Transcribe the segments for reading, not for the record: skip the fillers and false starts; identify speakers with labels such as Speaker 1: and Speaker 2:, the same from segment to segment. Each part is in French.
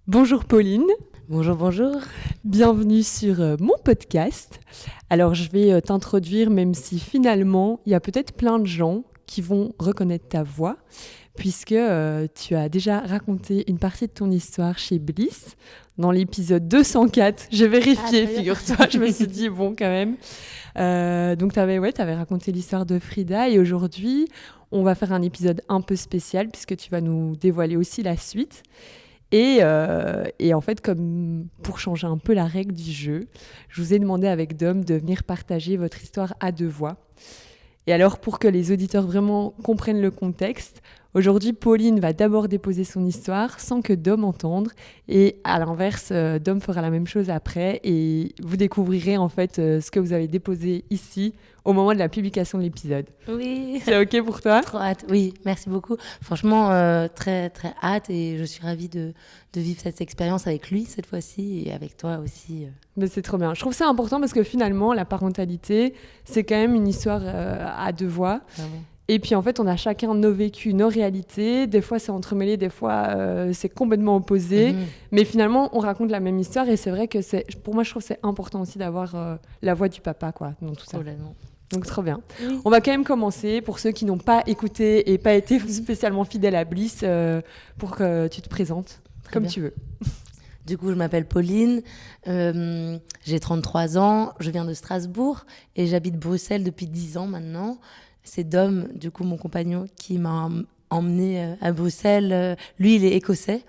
Speaker 1: Bonjour Pauline,
Speaker 2: Bonjour, bonjour.
Speaker 1: bienvenue sur mon podcast. Alors je vais t'introduire même si finalement il y a peut-être plein de gens qui vont reconnaître ta voix puisque tu as déjà raconté une partie de ton histoire chez Bliss dans l'épisode 204. J'ai vérifié,
Speaker 2: Très bien.
Speaker 1: figure-toi, je me suis dit bon quand même. Donc t'avais raconté l'histoire de Frida et aujourd'hui on va faire un épisode un peu spécial puisque tu vas nous dévoiler aussi la suite. Et en fait, comme pour changer un peu la règle du jeu, je vous ai demandé avec Dom de venir partager votre histoire à deux voix. Et alors, pour que les auditeurs vraiment comprennent le contexte, aujourd'hui, Pauline va d'abord déposer son histoire sans que Dom entende. Et à l'inverse, Dom fera la même chose après. Et vous découvrirez en fait ce que vous avez déposé ici au moment de la publication de l'épisode.
Speaker 2: Oui,
Speaker 1: C'est OK pour toi?
Speaker 2: trop hâte. Oui, merci beaucoup. Franchement, très, très hâte et je suis ravie de vivre cette expérience avec lui cette fois-ci et avec toi aussi.
Speaker 1: Mais c'est trop bien. Je trouve ça important parce que finalement, la parentalité, c'est quand même une histoire à deux voix.
Speaker 2: Vraiment.
Speaker 1: Et puis en fait, on a chacun nos vécus, nos réalités. Des fois, c'est entremêlé, des fois, c'est complètement opposé.
Speaker 2: Mhm.
Speaker 1: Mais finalement, on raconte la même histoire. Et c'est vrai que pour moi, je trouve que c'est important aussi d'avoir la voix du papa, quoi, dans tout ça.
Speaker 2: Complètement.
Speaker 1: Donc, trop bien.
Speaker 2: Oui.
Speaker 1: On va quand même commencer pour ceux qui n'ont pas écouté et pas été spécialement fidèles à Bliss, pour que tu te présentes
Speaker 2: Très
Speaker 1: comme
Speaker 2: bien.
Speaker 1: tu veux.
Speaker 2: Du coup, je m'appelle Pauline, j'ai 33 ans, je viens de Strasbourg et j'habite Bruxelles depuis 10 ans maintenant. C'est Dom, du coup, mon compagnon, qui m'a emmené à Bruxelles. Lui, il est écossais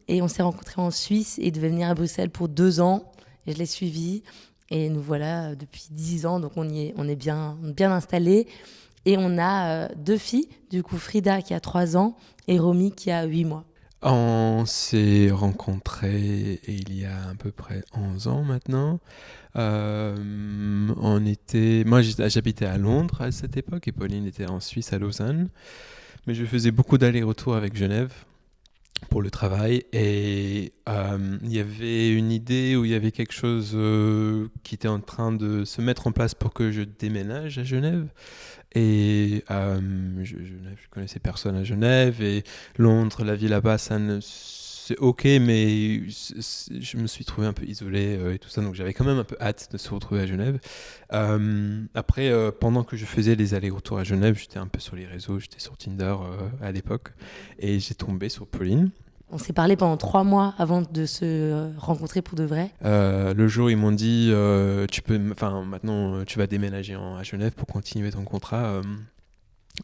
Speaker 2: et on s'est rencontrés en Suisse et il devait venir à Bruxelles pour 2 ans et je l'ai suivi. Et nous voilà depuis 10 ans, donc on est bien installés. Et on a 2 filles, du coup Frida qui a 3 ans et Romy qui a 8 mois.
Speaker 3: On s'est rencontrés il y a à peu près 11 ans maintenant. Moi, j'habitais à Londres à cette époque et Pauline était en Suisse à Lausanne. Mais je faisais beaucoup d'allers-retours avec Genève pour le travail et il y avait une idée où il y avait quelque chose qui était en train de se mettre en place pour que je déménage à Genève. Et je connaissais personne à Genève et Londres, la vie là-bas, c'est ok, mais je me suis trouvé un peu isolé et tout ça, donc j'avais quand même un peu hâte de se retrouver à Genève. Après, pendant que je faisais les allers-retours à Genève, j'étais un peu sur les réseaux, j'étais sur Tinder à l'époque et j'ai tombé sur Pauline.
Speaker 2: On s'est parlé pendant 3 mois avant de se rencontrer pour de vrai.
Speaker 3: Le jour, ils m'ont dit, maintenant, tu vas déménager à Genève pour continuer ton contrat.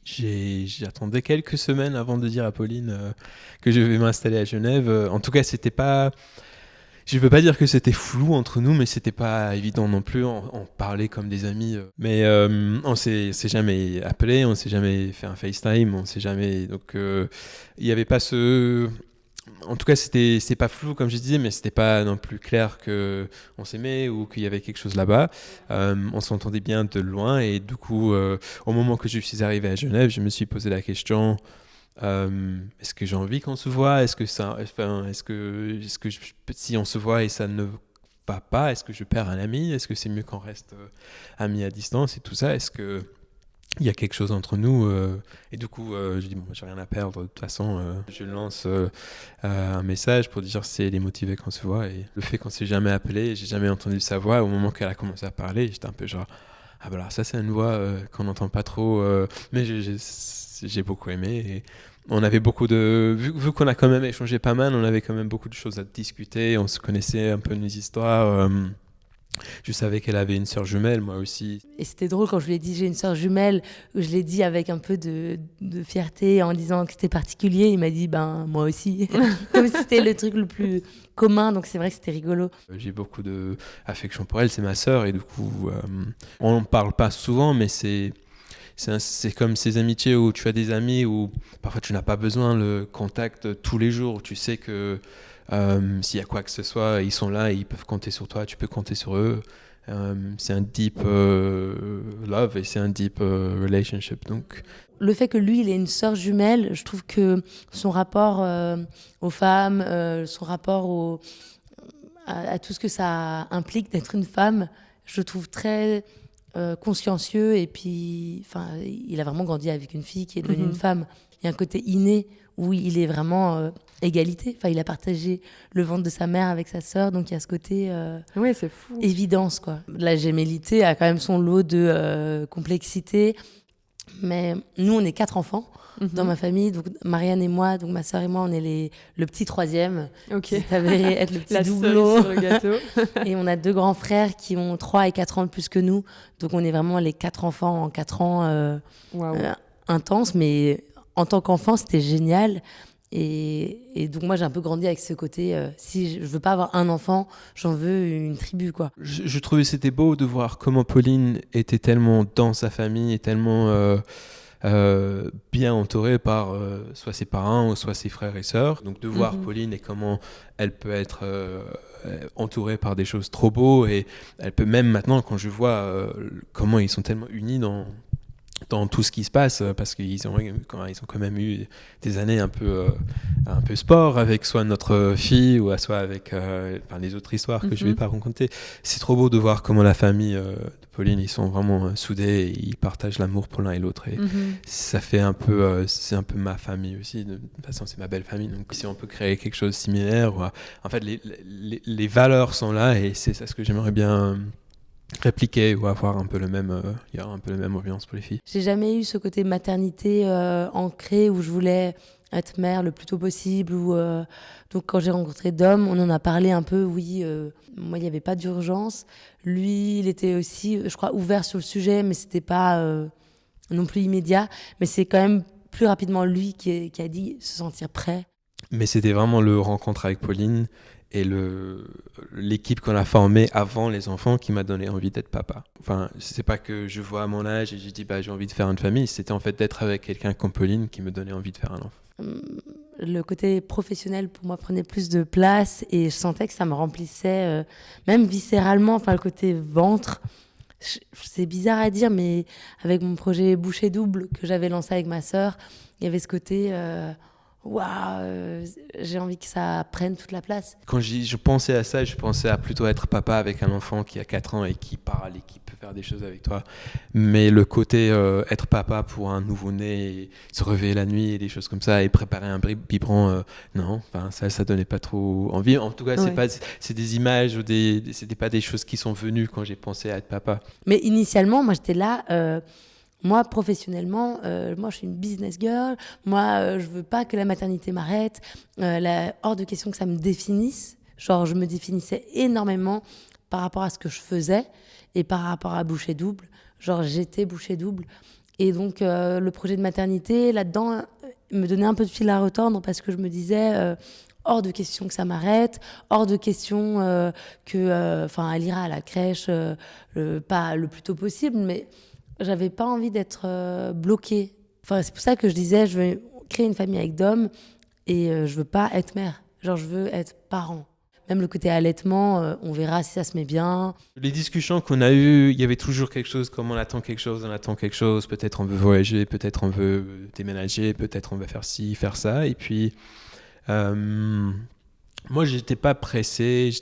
Speaker 3: J'attendais quelques semaines avant de dire à Pauline que je vais m'installer à Genève. En tout cas, c'était pas. Je veux pas dire que c'était flou entre nous, mais c'était pas évident non plus. On parlait comme des amis, mais on s'est jamais appelé, on s'est jamais fait un FaceTime, on s'est jamais. Donc, il y avait pas ce. En tout cas, c'est pas flou comme je disais, mais c'était pas non plus clair que on s'aimait ou qu'il y avait quelque chose là-bas. On s'entendait bien de loin et du coup, au moment que je suis arrivé à Genève, je me suis posé la question est-ce que j'ai envie qu'on se voit? Si on se voit et ça ne va pas, est-ce que je perds un ami? Est-ce que c'est mieux qu'on reste amis à distance et tout ça? Est-ce que il y a quelque chose entre nous et du coup je dis bon j'ai rien à perdre de toute façon je lance un message pour dire si elle est motivée qu'on se voit et le fait qu'on s'est jamais appelé, j'ai jamais entendu sa voix au moment qu'elle a commencé à parler, j'étais un peu genre ah bah alors ça c'est une voix qu'on n'entend pas trop mais j'ai beaucoup aimé et on avait beaucoup de vu qu'on a quand même échangé pas mal, on avait quand même beaucoup de choses à discuter, on se connaissait un peu nos histoires. Je savais qu'elle avait une sœur jumelle, moi aussi.
Speaker 2: Et c'était drôle quand je lui ai dit j'ai une sœur jumelle, je l'ai dit avec un peu de fierté en disant que c'était particulier. Il m'a dit ben moi aussi, comme si c'était le truc le plus commun. Donc c'est vrai que c'était rigolo.
Speaker 3: J'ai beaucoup d'affection pour elle, c'est ma sœur et du coup, on n'en parle pas souvent, mais c'est comme ces amitiés où tu as des amis où parfois tu n'as pas besoin le contact tous les jours. Tu sais que s'il y a quoi que ce soit, ils sont là et ils peuvent compter sur toi, tu peux compter sur eux. C'est un deep love et c'est un deep relationship. Donc,
Speaker 2: Le fait que lui il ait une sœur jumelle, je trouve que son rapport aux femmes, son rapport à tout ce que ça implique d'être une femme, je le trouve très consciencieux et puis enfin il a vraiment grandi avec une fille qui est devenue une femme. y a un côté inné où il est vraiment égalité. Enfin, il a partagé le ventre de sa mère avec sa sœur, donc il y a ce côté
Speaker 1: Oui, c'est fou.
Speaker 2: évidence, quoi. La gémellité a quand même son lot de complexité. Mais nous, on est 4 enfants dans ma famille. Donc Marianne et moi, donc ma sœur et moi, on est le petit troisième.
Speaker 1: Ok.
Speaker 2: Qui s'est avéré être le petit
Speaker 1: La
Speaker 2: doublon.
Speaker 1: cerise sur le gâteau.
Speaker 2: Et on a 2 grands frères qui ont 3 et 4 ans de plus que nous. Donc on est vraiment les 4 enfants en 4 ans
Speaker 1: Waouh.
Speaker 2: intenses. Mais en tant qu'enfant, c'était génial. Et donc moi, j'ai un peu grandi avec ce côté, si je veux pas avoir un enfant, j'en veux une tribu, quoi.
Speaker 3: Je trouvais c'était beau de voir comment Pauline était tellement dans sa famille et tellement bien entourée par soit ses parents ou soit ses frères et sœurs. Donc de voir Pauline et comment elle peut être entourée par des choses trop beaux, et elle peut même maintenant, quand je vois comment ils sont tellement unis dans tout ce qui se passe, parce qu'ils ont quand même eu des années un peu sport avec soit notre fille ou soit avec les autres histoires que je ne vais pas raconter. C'est trop beau de voir comment la famille de Pauline, ils sont vraiment soudés, et ils partagent l'amour pour l'un et l'autre, et ça fait un peu c'est un peu ma famille aussi, de toute façon c'est ma belle famille, donc si on peut créer quelque chose de similaire, en fait les valeurs sont là, et c'est ça ce que j'aimerais bien répliquer, ou avoir un peu le même il y a un peu la même ambiance pour les filles.
Speaker 2: J'ai jamais eu ce côté maternité ancré où je voulais être mère le plus tôt possible. Donc quand j'ai rencontré Dom, on en a parlé un peu, oui. Moi, il n'y avait pas d'urgence. Lui, il était aussi, je crois, ouvert sur le sujet, mais c'était pas non plus immédiat. Mais c'est quand même plus rapidement lui qui a dit se sentir prêt.
Speaker 3: Mais c'était vraiment le rencontre avec Pauline et l'équipe qu'on a formée avant les enfants qui m'a donné envie d'être papa. Enfin, c'est pas que je vois à mon âge et j'ai dit j'ai envie de faire une famille, c'était en fait d'être avec quelqu'un comme Pauline qui me donnait envie de faire un enfant.
Speaker 2: Le côté professionnel pour moi prenait plus de place, et je sentais que ça me remplissait même viscéralement, enfin le côté ventre. C'est bizarre à dire, mais avec mon projet Bouchée Double que j'avais lancé avec ma sœur, il y avait ce côté j'ai envie que ça prenne toute la place.
Speaker 3: Quand je pensais à ça, je pensais à plutôt être papa avec un enfant qui a 4 ans et qui parle et qui peut faire des choses avec toi. Mais le côté être papa pour un nouveau-né, et se réveiller la nuit et des choses comme ça, et préparer un biberon, non, ça donnait pas trop envie. En tout cas, c'est des images ou c'était pas des choses qui sont venues quand j'ai pensé à être papa.
Speaker 2: Mais initialement, moi j'étais là... Moi, professionnellement, moi, je suis une business girl. Moi, je veux pas que la maternité m'arrête. Hors de question que ça me définisse. Genre, je me définissais énormément par rapport à ce que je faisais et par rapport à Bouchée Double. Genre, j'étais Bouchée Double. Et donc, le projet de maternité, là-dedans, me donnait un peu de fil à retordre, parce que je me disais... hors de question que ça m'arrête, hors de question elle ira à la crèche pas le plus tôt possible, mais... J'avais pas envie d'être bloquée. Enfin, c'est pour ça que je disais, je veux créer une famille avec Dom, et je veux pas être mère. Genre, je veux être parent. Même le côté allaitement, on verra si ça se met bien.
Speaker 3: Les discussions qu'on a eues, il y avait toujours quelque chose, comme on attend quelque chose, peut-être on veut voyager, peut-être on veut déménager, peut-être on va faire ci, faire ça. Et puis, moi, j'étais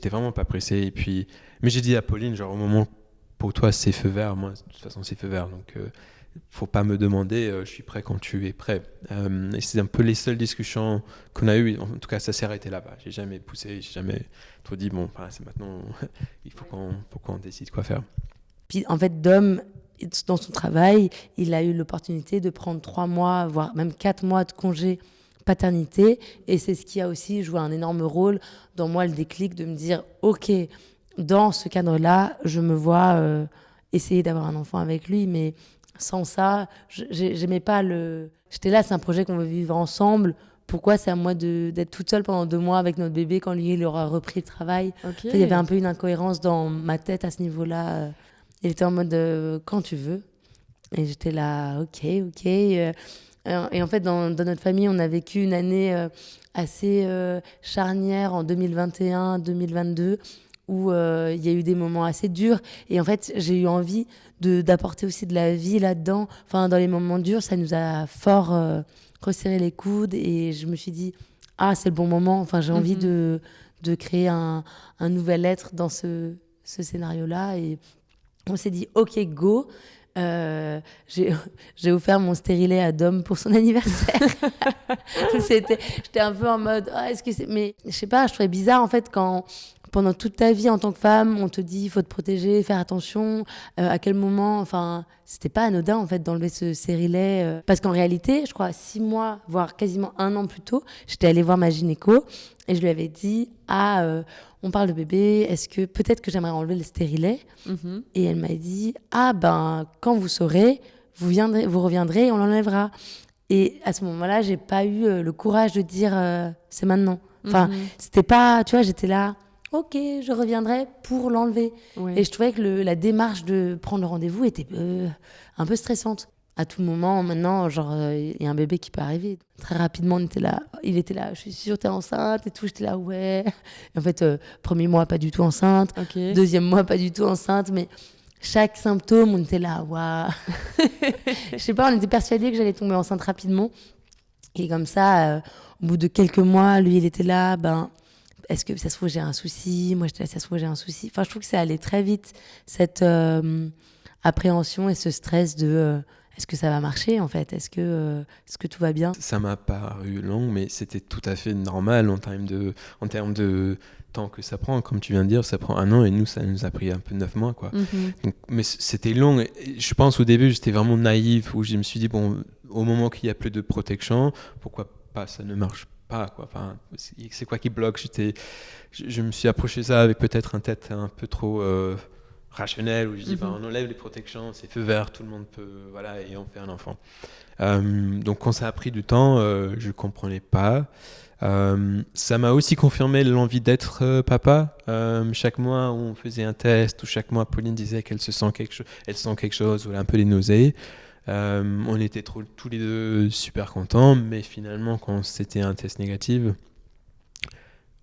Speaker 3: vraiment pas pressé. Et puis, mais j'ai dit à Pauline, genre, au moment, pour toi, c'est feu vert. Moi, de toute façon, c'est feu vert. Donc, faut pas me demander, je suis prêt quand tu es prêt. Et c'est un peu les seules discussions qu'on a eues. En tout cas, ça s'est arrêté là-bas. J'ai jamais poussé, j'ai jamais trop dit, c'est maintenant, il faut qu'on décide quoi faire.
Speaker 2: Puis, en fait, Dom, dans son travail, il a eu l'opportunité de prendre 3 mois, voire même 4 mois de congé paternité. Et c'est ce qui a aussi joué un énorme rôle dans moi, le déclic de me dire, OK, dans ce cadre-là, je me vois essayer d'avoir un enfant avec lui, mais sans ça, j'aimais pas J'étais là, c'est un projet qu'on veut vivre ensemble. Pourquoi c'est à moi d'être toute seule pendant 2 mois avec notre bébé quand lui, il aura repris le travail?
Speaker 1: Okay.
Speaker 2: Il y avait un peu une incohérence dans ma tête à ce niveau-là. Il était en mode quand tu veux. Et j'étais là, ok. Et en fait, dans notre famille, on a vécu une année assez charnière en 2021-2022, où il y a eu des moments assez durs. Et en fait, j'ai eu envie d'apporter aussi de la vie là-dedans. Enfin, dans les moments durs, ça nous a fort resserré les coudes. Et je me suis dit, c'est le bon moment. Enfin, j'ai envie de créer un nouvel être dans ce scénario-là. Et on s'est dit, OK, go. j'ai offert mon stérilet à Dom pour son anniversaire. J'étais un peu en mode, est-ce que c'est... Mais je sais pas, je trouvais bizarre en fait quand pendant toute ta vie en tant que femme, on te dit il faut te protéger, faire attention, à quel moment, enfin, c'était pas anodin en fait d'enlever ce stérilet. Parce qu'en réalité, je crois 6 mois, voire quasiment 1 an plus tôt, j'étais allée voir ma gynéco et je lui avais dit, on parle de bébé, est-ce que peut-être que j'aimerais enlever le stérilet? Et elle m'a dit, quand vous saurez, vous reviendrez et on l'enlèvera. Et à ce moment-là, j'ai pas eu le courage de dire c'est maintenant. Enfin, c'était pas, tu vois, j'étais là, ok, je reviendrai pour l'enlever. Et je trouvais que la démarche de prendre le rendez-vous était un peu stressante. À tout moment, maintenant, genre, il y a un bébé qui peut arriver. Très rapidement, il était là, je suis sûre, t'es enceinte et tout. J'étais là, ouais. Et en fait, premier mois, pas du tout enceinte.
Speaker 1: Okay.
Speaker 2: Deuxième mois, pas du tout enceinte. Mais chaque symptôme, on était là, waouh. Je sais pas, on était persuadés que j'allais tomber enceinte rapidement. Et comme ça, au bout de quelques mois, lui, il était là, est-ce que ça se trouve, j'ai un souci? Moi, j'étais là, ça se trouve, j'ai un souci. Enfin, je trouve que ça allait très vite, cette appréhension et ce stress de est-ce que ça va marcher, en fait? Est-ce que tout va bien?
Speaker 3: Ça m'a paru long, mais c'était tout à fait normal en termes de temps que ça prend. Comme tu viens de dire, ça prend 1 an et nous, ça nous a pris un peu 9 mois, quoi. Donc, mais c'était long. Et je pense au début, j'étais vraiment naïf, où je me suis dit, bon, au moment qu'il n'y a plus de protection, pourquoi pas, ça ne marche pas, quoi. Enfin, c'est quoi qui bloque? Je me suis approché ça avec peut-être un tête un peu trop rationnel, où je dis on enlève les protections, c'est feu vert, tout le monde peut, voilà, et on fait un enfant. Donc quand ça a pris du temps, je comprenais pas. Ça m'a aussi confirmé l'envie d'être papa. Chaque mois on faisait un test, ou chaque mois Pauline disait qu'elle sent quelque chose, ou elle a un peu des nausées. On était tous les deux super contents, mais finalement quand c'était un test négatif,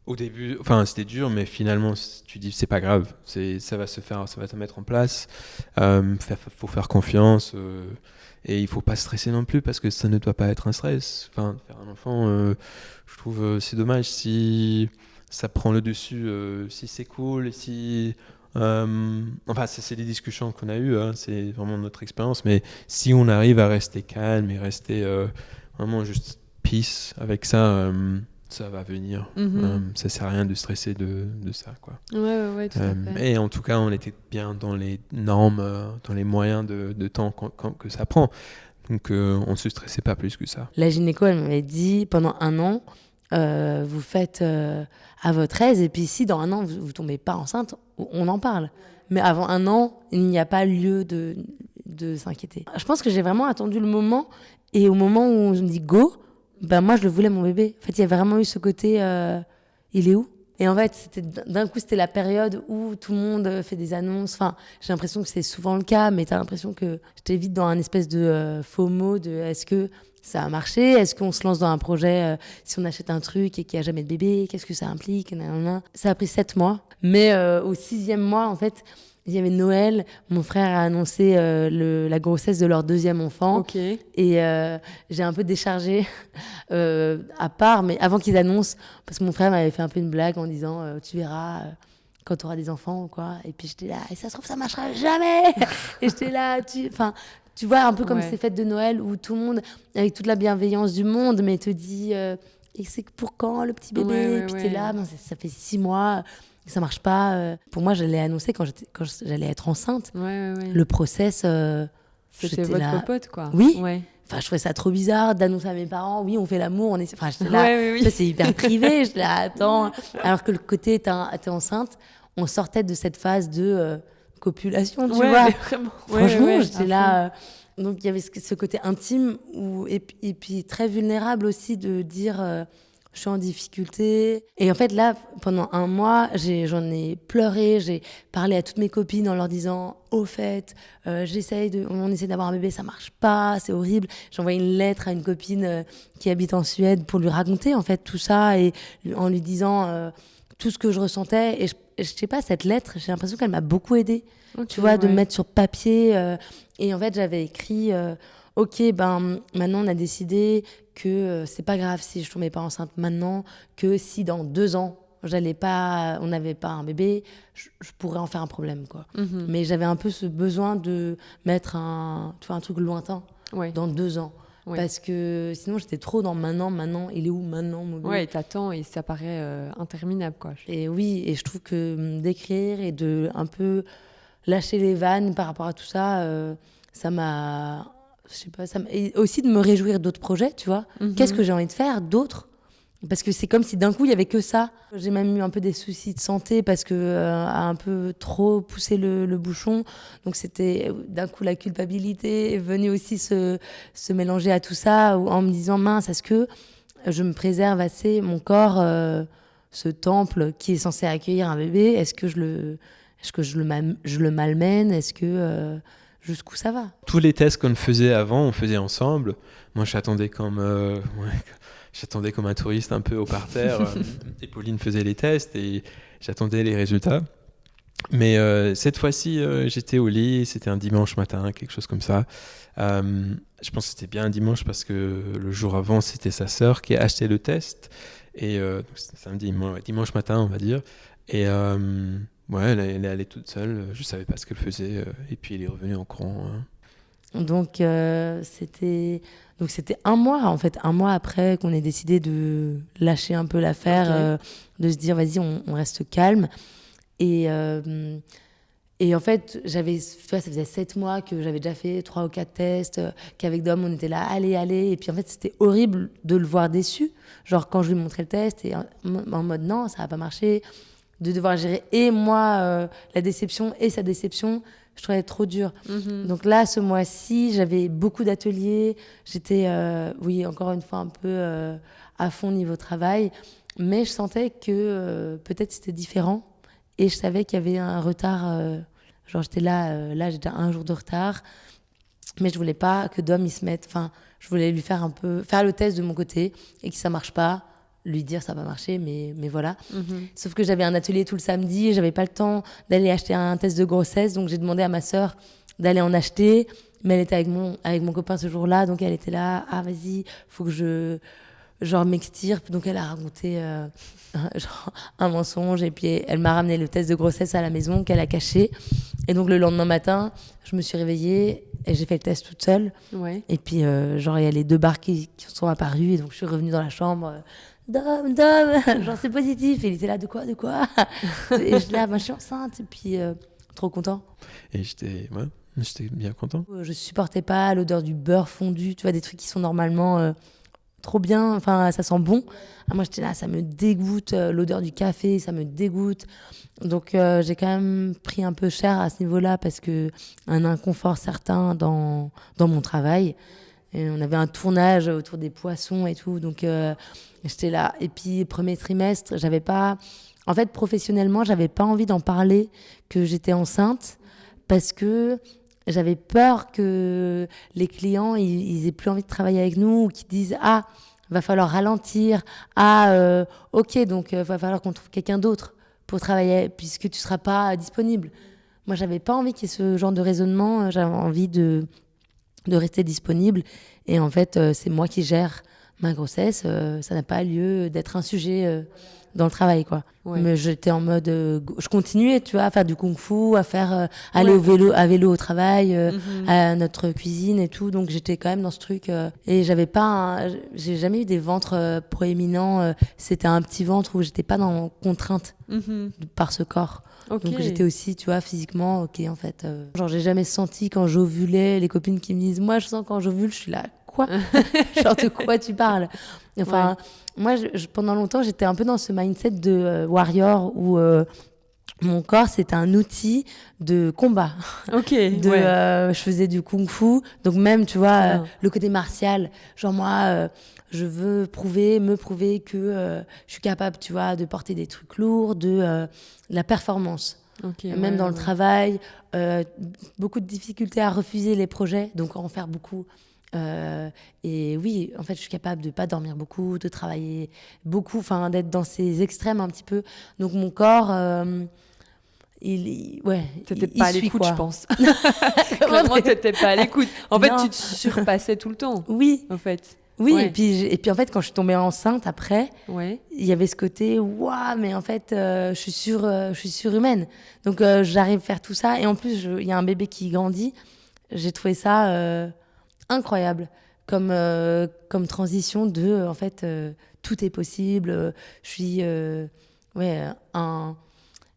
Speaker 3: au début, c'était dur, mais finalement, tu dis c'est pas grave, ça va se mettre en place. Faut faire confiance, et il faut pas stresser non plus, parce que ça ne doit pas être un stress. Enfin, faire un enfant, je trouve c'est dommage si ça prend le dessus, si c'est cool, et si ça, c'est des discussions qu'on a eues, hein, c'est vraiment notre expérience, mais si on arrive à rester calme et rester vraiment juste peace avec ça. Ça va venir. Ça sert à rien de stresser de ça, quoi.
Speaker 1: Ouais, tout à fait.
Speaker 3: Et en tout cas, on était bien dans les normes, dans les moyens de temps que ça prend. Donc, on se stressait pas plus que ça.
Speaker 2: La gynéco, elle m'avait dit, pendant 1 an, vous faites à votre aise, et puis si dans 1 an, vous tombez pas enceinte, on en parle. Mais avant 1 an, il n'y a pas lieu de s'inquiéter. Je pense que j'ai vraiment attendu le moment, et au moment où on me dit go, moi je le voulais, mon bébé. En fait, il y a vraiment eu ce côté il est où? Et en fait, d'un coup, c'était la période où tout le monde fait des annonces. Enfin, j'ai l'impression que c'est souvent le cas, mais t'as l'impression que j'étais vite dans un espèce de FOMO de est-ce que ça a marché? Est-ce qu'on se lance dans un projet si on achète un truc et qu'il n'y a jamais de bébé? Qu'est-ce que ça implique? Ça a pris 7 mois. Mais au 6e mois, en fait, il y avait Noël, mon frère a annoncé la grossesse de leur 2e enfant.
Speaker 1: Okay.
Speaker 2: Et j'ai un peu déchargé à part, mais avant qu'ils annoncent, parce que mon frère m'avait fait un peu une blague en disant tu verras quand tu auras des enfants ou quoi. Et puis j'étais là, et ça se trouve, ça marchera jamais. Et j'étais là, tu vois, un peu comme ces fêtes de Noël où tout le monde, avec toute la bienveillance du monde, mais te dit et c'est pour quand le petit bébé? Et puis t'es là, ça fait 6 mois. Ça marche pas. Pour moi, j'allais annoncer quand j'allais être enceinte. Le process,
Speaker 1: c'était votre popote, quoi.
Speaker 2: Oui. Enfin, je trouvais ça trop bizarre d'annoncer à mes parents, oui, on fait l'amour. Enfin, j'étais là, ça c'est hyper privé. J'étais là, attends. Alors que le côté, t'es enceinte, on sortait de cette phase de copulation, tu vois. Franchement, j'étais là. Donc, il y avait ce côté intime et puis très vulnérable aussi de dire... je suis en difficulté. Et en fait, là, pendant 1 mois, j'en ai pleuré. J'ai parlé à toutes mes copines en leur disant « Au fait, on essaie d'avoir un bébé, ça marche pas, c'est horrible. » J'ai envoyé une lettre à une copine qui habite en Suède pour lui raconter en fait tout ça et en lui disant tout ce que je ressentais. Et je sais pas, cette lettre, j'ai l'impression qu'elle m'a beaucoup aidée. Tu vois, de me mettre sur papier. Et en fait, j'avais écrit... ok, maintenant on a décidé que c'est pas grave si je tombais pas enceinte maintenant, que si dans 2 ans on n'avait pas un bébé, je pourrais en faire un problème, quoi. Mais j'avais un peu ce besoin de mettre un truc lointain dans 2 ans. Ouais. Parce que sinon, j'étais trop dans maintenant, il est où maintenant mon bébé ?
Speaker 1: Ouais, et t'attends et ça paraît interminable, quoi.
Speaker 2: Et oui, et je trouve que d'écrire et de un peu lâcher les vannes par rapport à tout ça, ça m'a... Je sais pas, et aussi de me réjouir d'autres projets, tu vois. Qu'est-ce que j'ai envie de faire d'autres ? Parce que c'est comme si d'un coup, il y avait que ça. J'ai même eu un peu des soucis de santé parce que a un peu trop poussé le bouchon. Donc c'était d'un coup la culpabilité est venue aussi se mélanger à tout ça en me disant mince, est-ce que je me préserve assez mon corps, ce temple qui est censé accueillir un bébé, est-ce que je le malmène, est-ce que jusqu'où ça va ?
Speaker 3: Tous les tests qu'on faisait avant, on faisait ensemble. Moi, j'attendais comme un touriste un peu au parterre. Et Pauline faisait les tests et j'attendais les résultats. Mais cette fois-ci, j'étais au lit. C'était un dimanche matin, quelque chose comme ça. Je pense que c'était bien un dimanche parce que le jour avant, c'était sa sœur qui a acheté le test. Et donc c'était dimanche matin, on va dire. Et elle est allée toute seule. Je ne savais pas ce qu'elle faisait. Et puis, elle est revenue en courant.
Speaker 2: Donc, c'était 1 mois, en fait, 1 mois après qu'on ait décidé de lâcher un peu l'affaire, de se dire, vas-y, on reste calme. Et en fait, ça faisait 7 mois que j'avais déjà fait 3 ou 4 tests, qu'avec Dom, on était là, allez. Et puis, en fait, c'était horrible de le voir déçu. Genre, quand je lui montrais le test, et en mode, non, ça va pas marcher. De devoir gérer et moi, la déception et sa déception, je trouvais trop dur. Donc là, ce mois-ci, j'avais beaucoup d'ateliers. J'étais, encore une fois, un peu à fond niveau travail. Mais je sentais que peut-être c'était différent. Et je savais qu'il y avait un retard. Genre, j'étais là, j'étais à 1 jour de retard. Mais je voulais pas que Dom, il se mette... Enfin, je voulais lui faire le test de mon côté. Et que ça marche pas, lui dire ça va marcher, mais voilà. Sauf que j'avais un atelier tout le samedi, j'avais pas le temps d'aller acheter un test de grossesse, donc j'ai demandé à ma sœur d'aller en acheter, mais elle était avec mon copain ce jour-là, donc elle était là, vas-y, faut que je m'extirpe, donc elle a raconté un mensonge, et puis elle m'a ramené le test de grossesse à la maison qu'elle a caché, et donc le lendemain matin, je me suis réveillée et j'ai fait le test toute seule, et puis il y a les 2 barres qui sont apparues, et donc je suis revenue dans la chambre, Dom, genre c'est positif. Et il était là, de quoi Et je là, je suis enceinte. Et puis, trop content.
Speaker 3: Et j'étais bien content.
Speaker 2: Je supportais pas l'odeur du beurre fondu, tu vois, des trucs qui sont normalement trop bien, enfin, ça sent bon. Moi, j'étais là, ça me dégoûte, l'odeur du café, ça me dégoûte. Donc, j'ai quand même pris un peu cher à ce niveau-là parce que un inconfort certain dans mon travail. Et on avait un tournage autour des poissons et tout, donc j'étais là. Et puis, premier trimestre, en fait, professionnellement, j'avais pas envie d'en parler que j'étais enceinte parce que j'avais peur que les clients, ils aient plus envie de travailler avec nous ou qu'ils disent « Ah, va falloir ralentir. Ah, ok, donc va falloir qu'on trouve quelqu'un d'autre pour travailler puisque tu seras pas disponible. » Moi, j'avais pas envie qu'il y ait ce genre de raisonnement. J'avais envie de rester disponible. Et en fait, c'est moi qui gère ma grossesse. Ça n'a pas lieu d'être un sujet dans le travail, quoi. Ouais. Mais j'étais en mode... je continuais, tu vois, à faire du kung-fu, à faire aller à vélo au travail, à notre cuisine et tout. Donc, j'étais quand même dans ce truc. Et j'ai jamais eu des ventres proéminents. C'était un petit ventre où j'étais pas dans contrainte par ce corps. Okay. Donc j'étais aussi, tu vois, physiquement, ok, en fait. Genre, j'ai jamais senti quand j'ovulais, les copines qui me disent, moi, je sens quand j'ovule, je suis là, quoi ? Genre, de quoi tu parles ? Enfin, moi, pendant longtemps, j'étais un peu dans ce mindset de warrior où mon corps, c'était un outil de combat.
Speaker 1: Ok.
Speaker 2: Je faisais du kung-fu, donc même, tu vois, le côté martial. Genre, moi, je veux me prouver que je suis capable, tu vois, de porter des trucs lourds, de la performance. Okay, même dans le travail, beaucoup de difficultés à refuser les projets, donc en faire beaucoup. Et oui, en fait, je suis capable de pas dormir beaucoup, de travailler beaucoup, enfin, d'être dans ces extrêmes un petit peu. Donc mon corps,
Speaker 1: t'étais pas à l'écoute, je pense. Vraiment, t'étais pas à l'écoute. En fait, tu te surpassais tout le temps.
Speaker 2: Oui.
Speaker 1: En fait.
Speaker 2: Oui,
Speaker 1: Ouais.
Speaker 2: et puis en fait, quand je suis tombée enceinte après,
Speaker 1: Ouais.
Speaker 2: il y avait ce côté, waouh, mais en fait, je suis surhumaine. Donc, j'arrive à faire tout ça. Et en plus, il y a un bébé qui grandit. J'ai trouvé ça incroyable comme transition en fait, tout est possible. Je suis, ouais,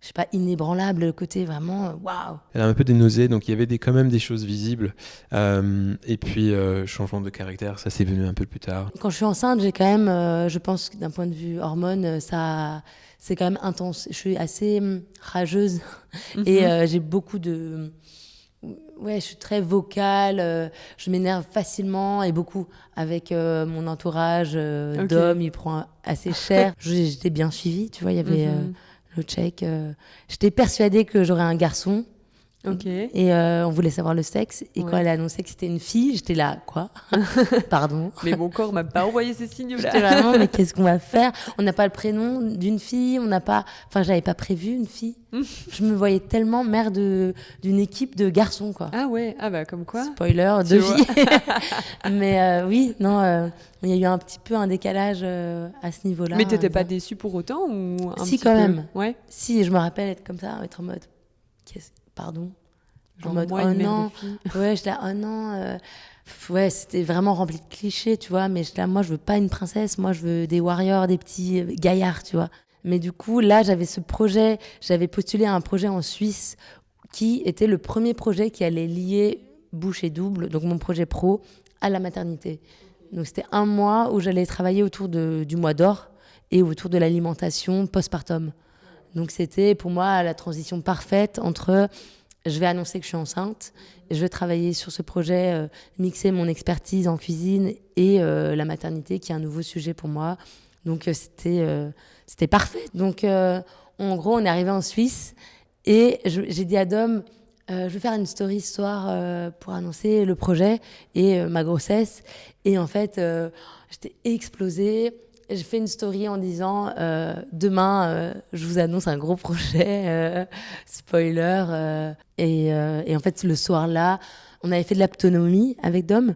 Speaker 2: je sais pas, inébranlable, le côté vraiment, waouh.
Speaker 3: Elle a un peu des nausées, donc il y avait quand même des choses visibles. Et puis, changement de caractère, ça c'est venu un peu plus tard.
Speaker 2: Quand je suis enceinte, j'ai quand même, je pense que d'un point de vue hormones, c'est quand même intense. Je suis assez rageuse et j'ai beaucoup de... Ouais, je suis très vocale, je m'énerve facilement et beaucoup avec mon entourage
Speaker 1: Ok.
Speaker 2: d'hommes, il prend assez cher. J'étais bien suivie, tu vois, il y avait le check. J'étais persuadée que j'aurais un garçon.
Speaker 1: Ok.
Speaker 2: Et on voulait savoir le sexe. Et quand
Speaker 1: Ouais.
Speaker 2: elle a annoncé que c'était une fille, j'étais là, quoi? Pardon.
Speaker 1: Mais mon corps m'a pas envoyé ces
Speaker 2: J'étais
Speaker 1: signaux-là.
Speaker 2: vraiment, mais qu'est-ce qu'on va faire? On n'a pas le prénom d'une fille, on n'a pas. Enfin, j'avais pas prévu une fille. Je me voyais tellement mère d'une équipe de garçons, quoi.
Speaker 1: Ah ouais, ah bah comme quoi.
Speaker 2: Spoiler,
Speaker 1: Tu
Speaker 2: deux
Speaker 1: vois.
Speaker 2: filles. Mais oui, non, il y a eu un petit peu un décalage à ce niveau-là.
Speaker 1: Mais t'étais pas déçue pour autant ou un
Speaker 2: Si,
Speaker 1: petit
Speaker 2: quand
Speaker 1: peu
Speaker 2: même.
Speaker 1: Ouais.
Speaker 2: Si, je me rappelle être comme ça, être en mode. Pardon?
Speaker 1: Genre
Speaker 2: En mode,
Speaker 1: moi,
Speaker 2: oh
Speaker 1: une mère
Speaker 2: non.
Speaker 1: de fille.
Speaker 2: Ouais, j'étais là, oh non. Ouais, c'était vraiment rempli de clichés, tu vois. Mais j'étais là, moi, je veux pas une princesse. Moi, je veux des warriors, des petits gaillards, tu vois. Mais du coup, là, j'avais ce projet. J'avais postulé à un projet en Suisse qui était le premier projet qui allait lier Bouche et Double, donc mon projet pro, à la maternité. Donc, c'était un mois où j'allais travailler autour du mois d'or et autour de l'alimentation postpartum. Donc, c'était pour moi la transition parfaite entre je vais annoncer que je suis enceinte, et je vais travailler sur ce projet, mixer mon expertise en cuisine et la maternité, qui est un nouveau sujet pour moi. Donc, c'était parfait. Donc, en gros, on est arrivé en Suisse et j'ai dit à Dom, je vais faire une story ce soir pour annoncer le projet et ma grossesse. Et en fait, j'étais explosée. J'ai fait une story en disant demain, je vous annonce un gros projet, spoiler. Et en fait, le soir-là, on avait fait de l'autonomie avec Dom.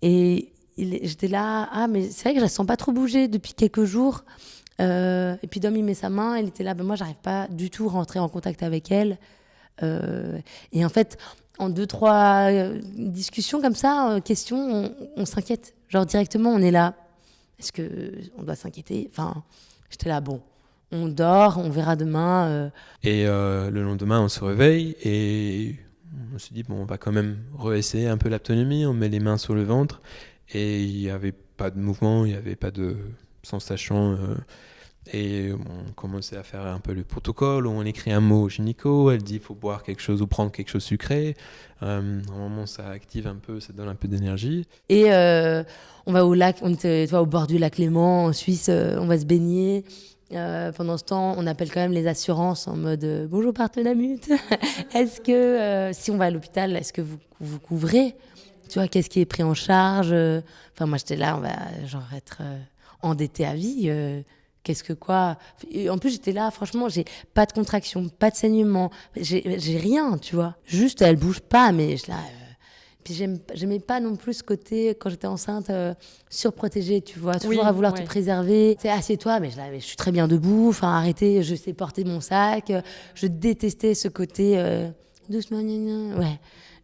Speaker 2: Et j'étais là, ah, mais c'est vrai que je la sens pas trop bouger depuis quelques jours. Et puis Dom, il met sa main, elle était là, ben moi, j'arrive pas du tout à rentrer en contact avec elle. Et en fait, en 2-3 discussions comme ça, questions, on s'inquiète. Genre directement, on est là. Est-ce qu'on doit s'inquiéter? Enfin, j'étais là, bon, on dort, on verra demain.
Speaker 3: Et le lendemain, on se réveille et on se dit, bon, on va quand même réessayer un peu l'autonomie. On met les mains sur le ventre et il n'y avait pas de mouvement, il n'y avait pas de sensation. Et on commençait à faire un peu le protocole où on écrit un mot au gynéco, elle dit il faut boire quelque chose ou prendre quelque chose sucré. Normalement, ça active un peu, ça donne un peu d'énergie.
Speaker 2: Et on va au lac, on était au bord du lac Léman, en Suisse, on va se baigner. Pendant ce temps, on appelle quand même les assurances en mode bonjour Partenamut, est-ce que si on va à l'hôpital, est-ce que vous couvrez? Tu vois, qu'est-ce qui est pris en charge? Enfin, moi j'étais là, on va genre être endetté à vie. Qu'est-ce que quoi? Et en plus, j'étais là, franchement, j'ai pas de contraction, pas de saignement, j'ai rien, tu vois. Juste, elle bouge pas, mais je là. Puis j'aimais pas non plus ce côté, quand j'étais enceinte, surprotégée, tu vois, toujours
Speaker 1: Oui,
Speaker 2: à vouloir
Speaker 1: ouais.
Speaker 2: te préserver. C'est assieds-toi, mais je suis très bien debout, enfin arrêtez, je sais porter mon sac. Je détestais ce côté doucement, gna gna, ouais.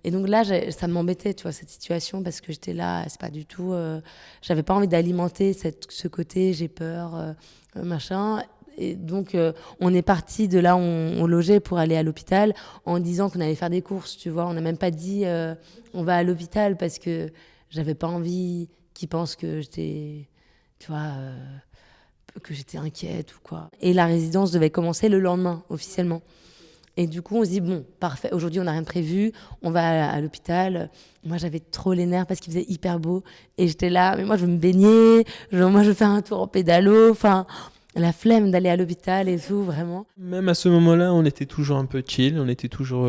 Speaker 2: Et donc là, ça m'embêtait, tu vois, cette situation, parce que j'étais là, c'est pas du tout. J'avais pas envie d'alimenter ce côté, j'ai peur, machin. Et donc, on est parti de là où on logeait pour aller à l'hôpital en disant qu'on allait faire des courses, tu vois. On n'a même pas dit on va à l'hôpital parce que j'avais pas envie qu'ils pensent que j'étais, tu vois, que j'étais inquiète ou quoi. Et la résidence devait commencer le lendemain, officiellement. Et du coup, on se dit, bon, parfait, aujourd'hui, on n'a rien de prévu, on va à l'hôpital. Moi, j'avais trop les nerfs parce qu'il faisait hyper beau. Et j'étais là, mais moi, je veux me baigner, moi, je veux faire un tour en pédalo, enfin, la flemme d'aller à l'hôpital et tout, vraiment.
Speaker 3: Même à ce moment-là, on était toujours un peu chill, on était toujours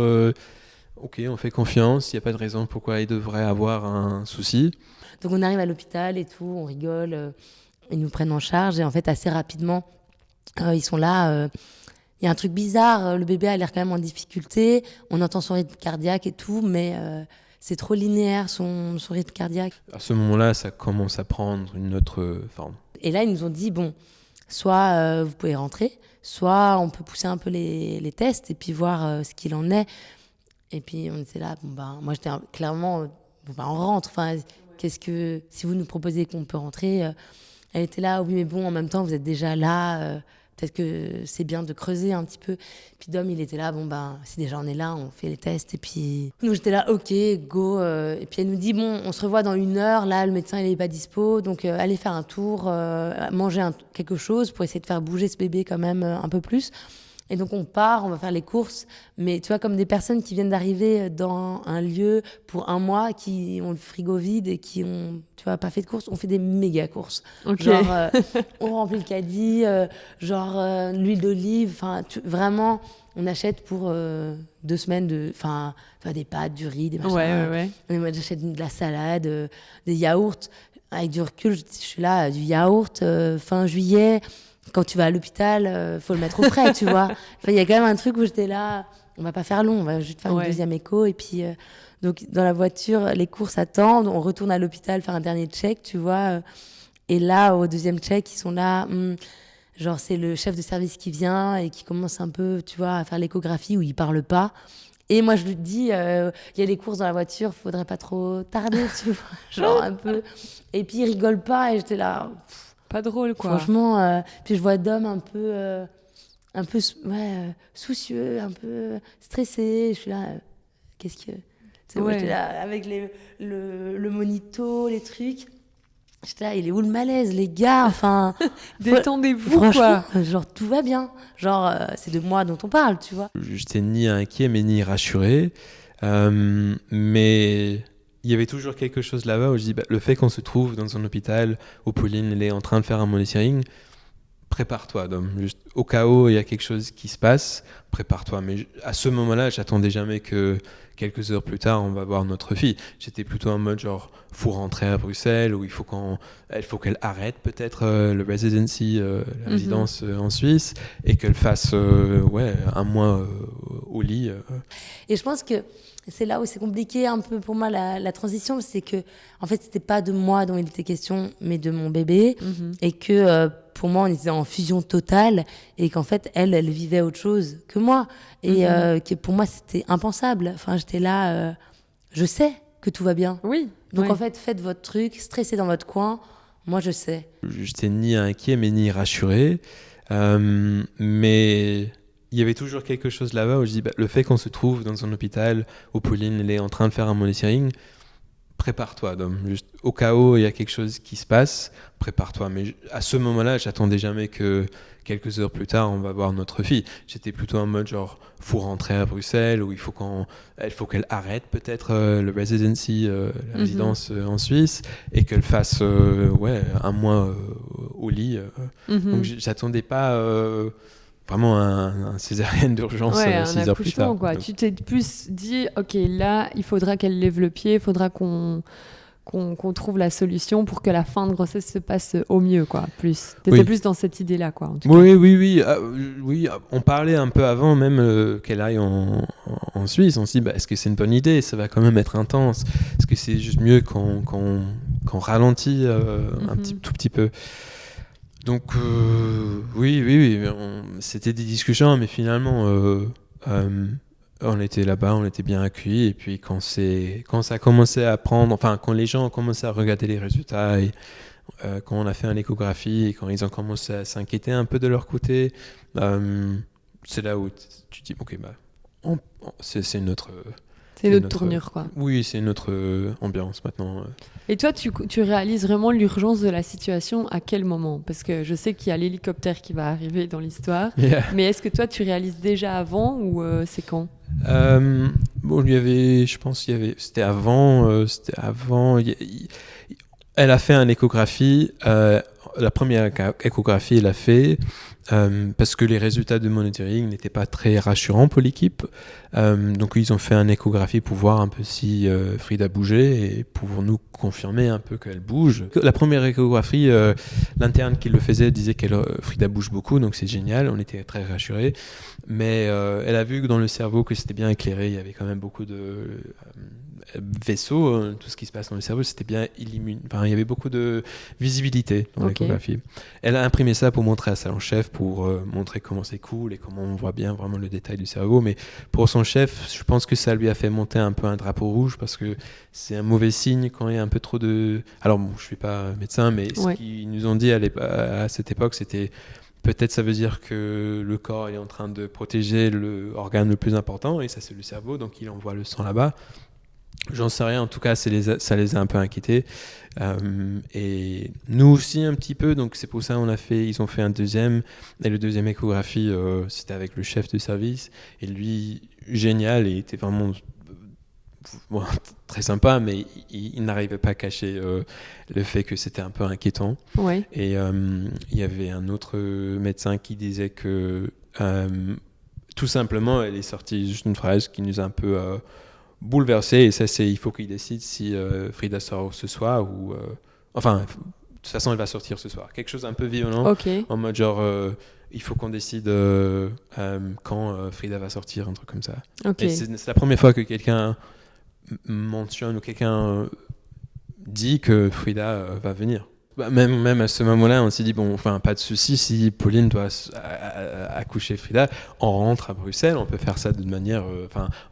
Speaker 3: ok, on fait confiance, il n'y a pas de raison pourquoi il devrait avoir un souci.
Speaker 2: Donc, on arrive à l'hôpital et tout, on rigole, ils nous prennent en charge. Et en fait, assez rapidement, ils sont là. Il y a un truc bizarre, le bébé a l'air quand même en difficulté, on entend son rythme cardiaque et tout, mais c'est trop linéaire son rythme cardiaque.
Speaker 3: À ce moment-là, ça commence à prendre une autre forme.
Speaker 2: Et là, ils nous ont dit, bon, soit vous pouvez rentrer, soit on peut pousser un peu les tests et puis voir ce qu'il en est. Et puis on était là, moi j'étais clairement, on rentre. Enfin, si vous nous proposez qu'on peut rentrer, elle était là, oui mais bon, en même temps vous êtes déjà là, peut-être que c'est bien de creuser un petit peu. Puis Dom, il était là, si déjà on est là, on fait les tests. Et puis nous j'étais là, ok, go. Et puis elle nous dit, bon, on se revoit dans 1 heure, là le médecin il est pas dispo, donc allez faire un tour, manger quelque chose pour essayer de faire bouger ce bébé quand même un peu plus. Et donc on part, on va faire les courses, mais tu vois, comme des personnes qui viennent d'arriver dans un lieu pour 1 mois, qui ont le frigo vide et qui ont, tu vois, pas fait de courses, on fait des méga courses.
Speaker 1: Ok.
Speaker 2: Genre, on remplit le caddie, l'huile d'olive, enfin, vraiment, on achète pour 2 semaines des pâtes, du riz, des machins.
Speaker 1: Ouais.
Speaker 2: Moi, j'achète de la salade, des yaourts. Avec du recul, je suis là, du yaourt, fin juillet. Quand tu vas à l'hôpital, faut le mettre au frais, tu vois. Il y a quand même un truc où j'étais là, on va pas faire long, on va juste faire une deuxième écho. Et puis, donc, dans la voiture, les courses attendent, on retourne à l'hôpital faire un dernier check, tu vois. Et là, au deuxième check, ils sont là, genre, c'est le chef de service qui vient et qui commence un peu, tu vois, à faire l'échographie où il parle pas. Et moi, je lui dis, il y a les courses dans la voiture, faudrait pas trop tarder, tu vois, genre un peu. Et puis, il rigole pas et j'étais là...
Speaker 1: Pas drôle, quoi.
Speaker 2: Franchement, puis je vois Dom un peu soucieux, un peu stressé. Je suis là, qu'est-ce que... C'est moi, j'étais là avec le monito, les trucs. J'étais là, il est où le malaise, les gars? Enfin,
Speaker 1: détendez-vous, quoi.
Speaker 2: Genre, tout va bien. Genre, c'est de moi dont on parle, tu vois.
Speaker 3: J'étais ni inquiet, mais ni rassuré. Mais... il y avait toujours quelque chose là-bas où je dis, le fait qu'on se trouve dans un hôpital où Pauline elle est en train de faire un monitoring, prépare-toi, Dom. Juste au cas où il y a quelque chose qui se passe, prépare-toi. Mais à ce moment-là, j'attendais jamais que quelques heures plus tard, on va voir notre fille. J'étais plutôt en mode genre, faut rentrer à Bruxelles, ou il faut qu'elle arrête peut-être le residency, la résidence en Suisse, et qu'elle fasse 1 mois au lit.
Speaker 2: Et je pense que c'est là où c'est compliqué un peu pour moi la transition, c'est que en fait c'était pas de moi dont il était question, mais de mon bébé, et que pour moi on était en fusion totale et qu'en fait elle vivait autre chose que moi et que pour moi c'était impensable. Enfin j'étais là, je sais que tout va bien.
Speaker 1: Oui.
Speaker 2: Donc en fait faites votre truc, stressez dans votre coin. Moi je sais.
Speaker 3: J'étais ni inquiet mais ni rassuré, mais il y avait toujours quelque chose là-bas où je dis, le fait qu'on se trouve dans un hôpital où Pauline elle est en train de faire un monitoring, prépare-toi, Dom. Juste au cas où il y a quelque chose qui se passe, prépare-toi. Mais à ce moment-là, j'attendais jamais que quelques heures plus tard, on va voir notre fille. J'étais plutôt en mode genre, faut rentrer à Bruxelles, ou il faut qu'elle arrête peut-être le residency, la résidence en Suisse, et qu'elle fasse 1 mois au lit. Donc j'attendais pas... vraiment un césarienne d'urgence 6 heures plus tard.
Speaker 1: Quoi. Donc... tu t'es plus dit, ok, là, il faudra qu'elle lève le pied, il faudra qu'on trouve la solution pour que la fin de grossesse se passe au mieux, quoi. Plus. T'étais plus dans cette idée-là, quoi. En tout cas.
Speaker 3: Oui. On parlait un peu avant même qu'elle aille en Suisse. On se dit, est-ce que c'est une bonne idée? Ça va quand même être intense. Est-ce que c'est juste mieux qu'on ralentit tout petit peu? Donc oui, c'était des discussions, mais finalement on était là-bas, on était bien accueillis, et puis quand ça a commencé à prendre, enfin quand les gens ont commencé à regarder les résultats, et quand on a fait une échographie, et quand ils ont commencé à s'inquiéter un peu de leur côté, c'est là où tu dis, ok, c'est une autre...
Speaker 1: C'est une autre tournure, quoi.
Speaker 3: Oui, c'est une autre ambiance maintenant.
Speaker 1: Et toi, tu réalises vraiment l'urgence de la situation à quel moment? Parce que je sais qu'il y a l'hélicoptère qui va arriver dans l'histoire. Yeah. Mais est-ce que toi, tu réalises déjà avant ou c'est quand?
Speaker 3: C'était avant. Elle a fait une échographie. La première échographie, elle a fait parce que les résultats de monitoring n'étaient pas très rassurants pour l'équipe. Donc ils ont fait une échographie pour voir un peu si Frida bougeait et pour nous confirmer un peu qu'elle bouge. La première échographie, l'interne qui le faisait disait que Frida bouge beaucoup, donc c'est génial, on était très rassurés. Mais elle a vu que dans le cerveau que c'était bien éclairé, il y avait quand même beaucoup de vaisseau, tout ce qui se passe dans le cerveau, c'était bien illuminé. Enfin, il y avait beaucoup de visibilité dans l'échographie. Elle a imprimé ça pour montrer à Salon Chef, pour montrer comment c'est cool et comment on voit bien vraiment le détail du cerveau. Mais pour son chef, je pense que ça lui a fait monter un peu un drapeau rouge parce que c'est un mauvais signe quand il y a un peu trop de... Alors, bon, je ne suis pas médecin, mais ce qu'ils nous ont dit à cette époque, c'était... Peut-être ça veut dire que le corps est en train de protéger l'organe le plus important, et ça c'est le cerveau, donc il envoie le sang là-bas. J'en sais rien, en tout cas ça les a un peu inquiétés. Et nous aussi un petit peu, donc c'est pour ça ils ont fait un deuxième, et le deuxième échographie, c'était avec le chef de service, et lui, génial, il était vraiment... Bon, très sympa, mais il n'arrivait pas à cacher le fait que c'était un peu inquiétant.
Speaker 1: Ouais.
Speaker 3: Et il y avait un autre médecin qui disait que tout simplement, elle est sortie juste une phrase qui nous a un peu bouleversés. Et ça, c'est il faut qu'il décide si Frida sort ce soir ou... Enfin, de toute façon, elle va sortir ce soir. Quelque chose un peu violent, en mode genre... il faut qu'on décide quand Frida va sortir, un truc comme ça. Et c'est la première fois que quelqu'un mentionne ou quelqu'un dit que Frida va venir. Même à ce moment-là, on s'est dit, bon, enfin, pas de souci, si Pauline doit accoucher Frida, on rentre à Bruxelles, on peut faire ça d'une manière,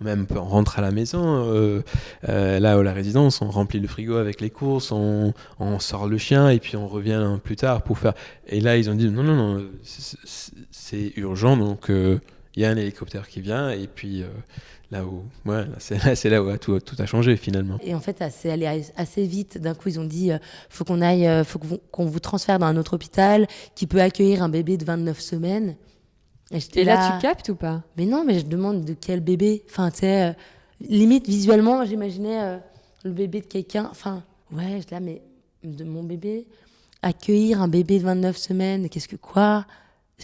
Speaker 3: même on rentre à la maison, là, à la résidence, on remplit le frigo avec les courses, on sort le chien, et puis on revient plus tard pour faire... Et là, ils ont dit, non, c'est urgent, donc il y a un hélicoptère qui vient, et puis... c'est là où tout a changé finalement.
Speaker 2: Et en fait, c'est allé assez vite. D'un coup, ils ont dit faut qu'on vous transfère dans un autre hôpital qui peut accueillir un bébé de 29 semaines.
Speaker 1: Et là, tu captes ou pas?
Speaker 2: Mais non, mais je demande de quel bébé. Enfin, tu sais, limite visuellement, j'imaginais le bébé de quelqu'un. Enfin, ouais, là, mais de mon bébé, accueillir un bébé de 29 semaines, qu'est-ce que quoi?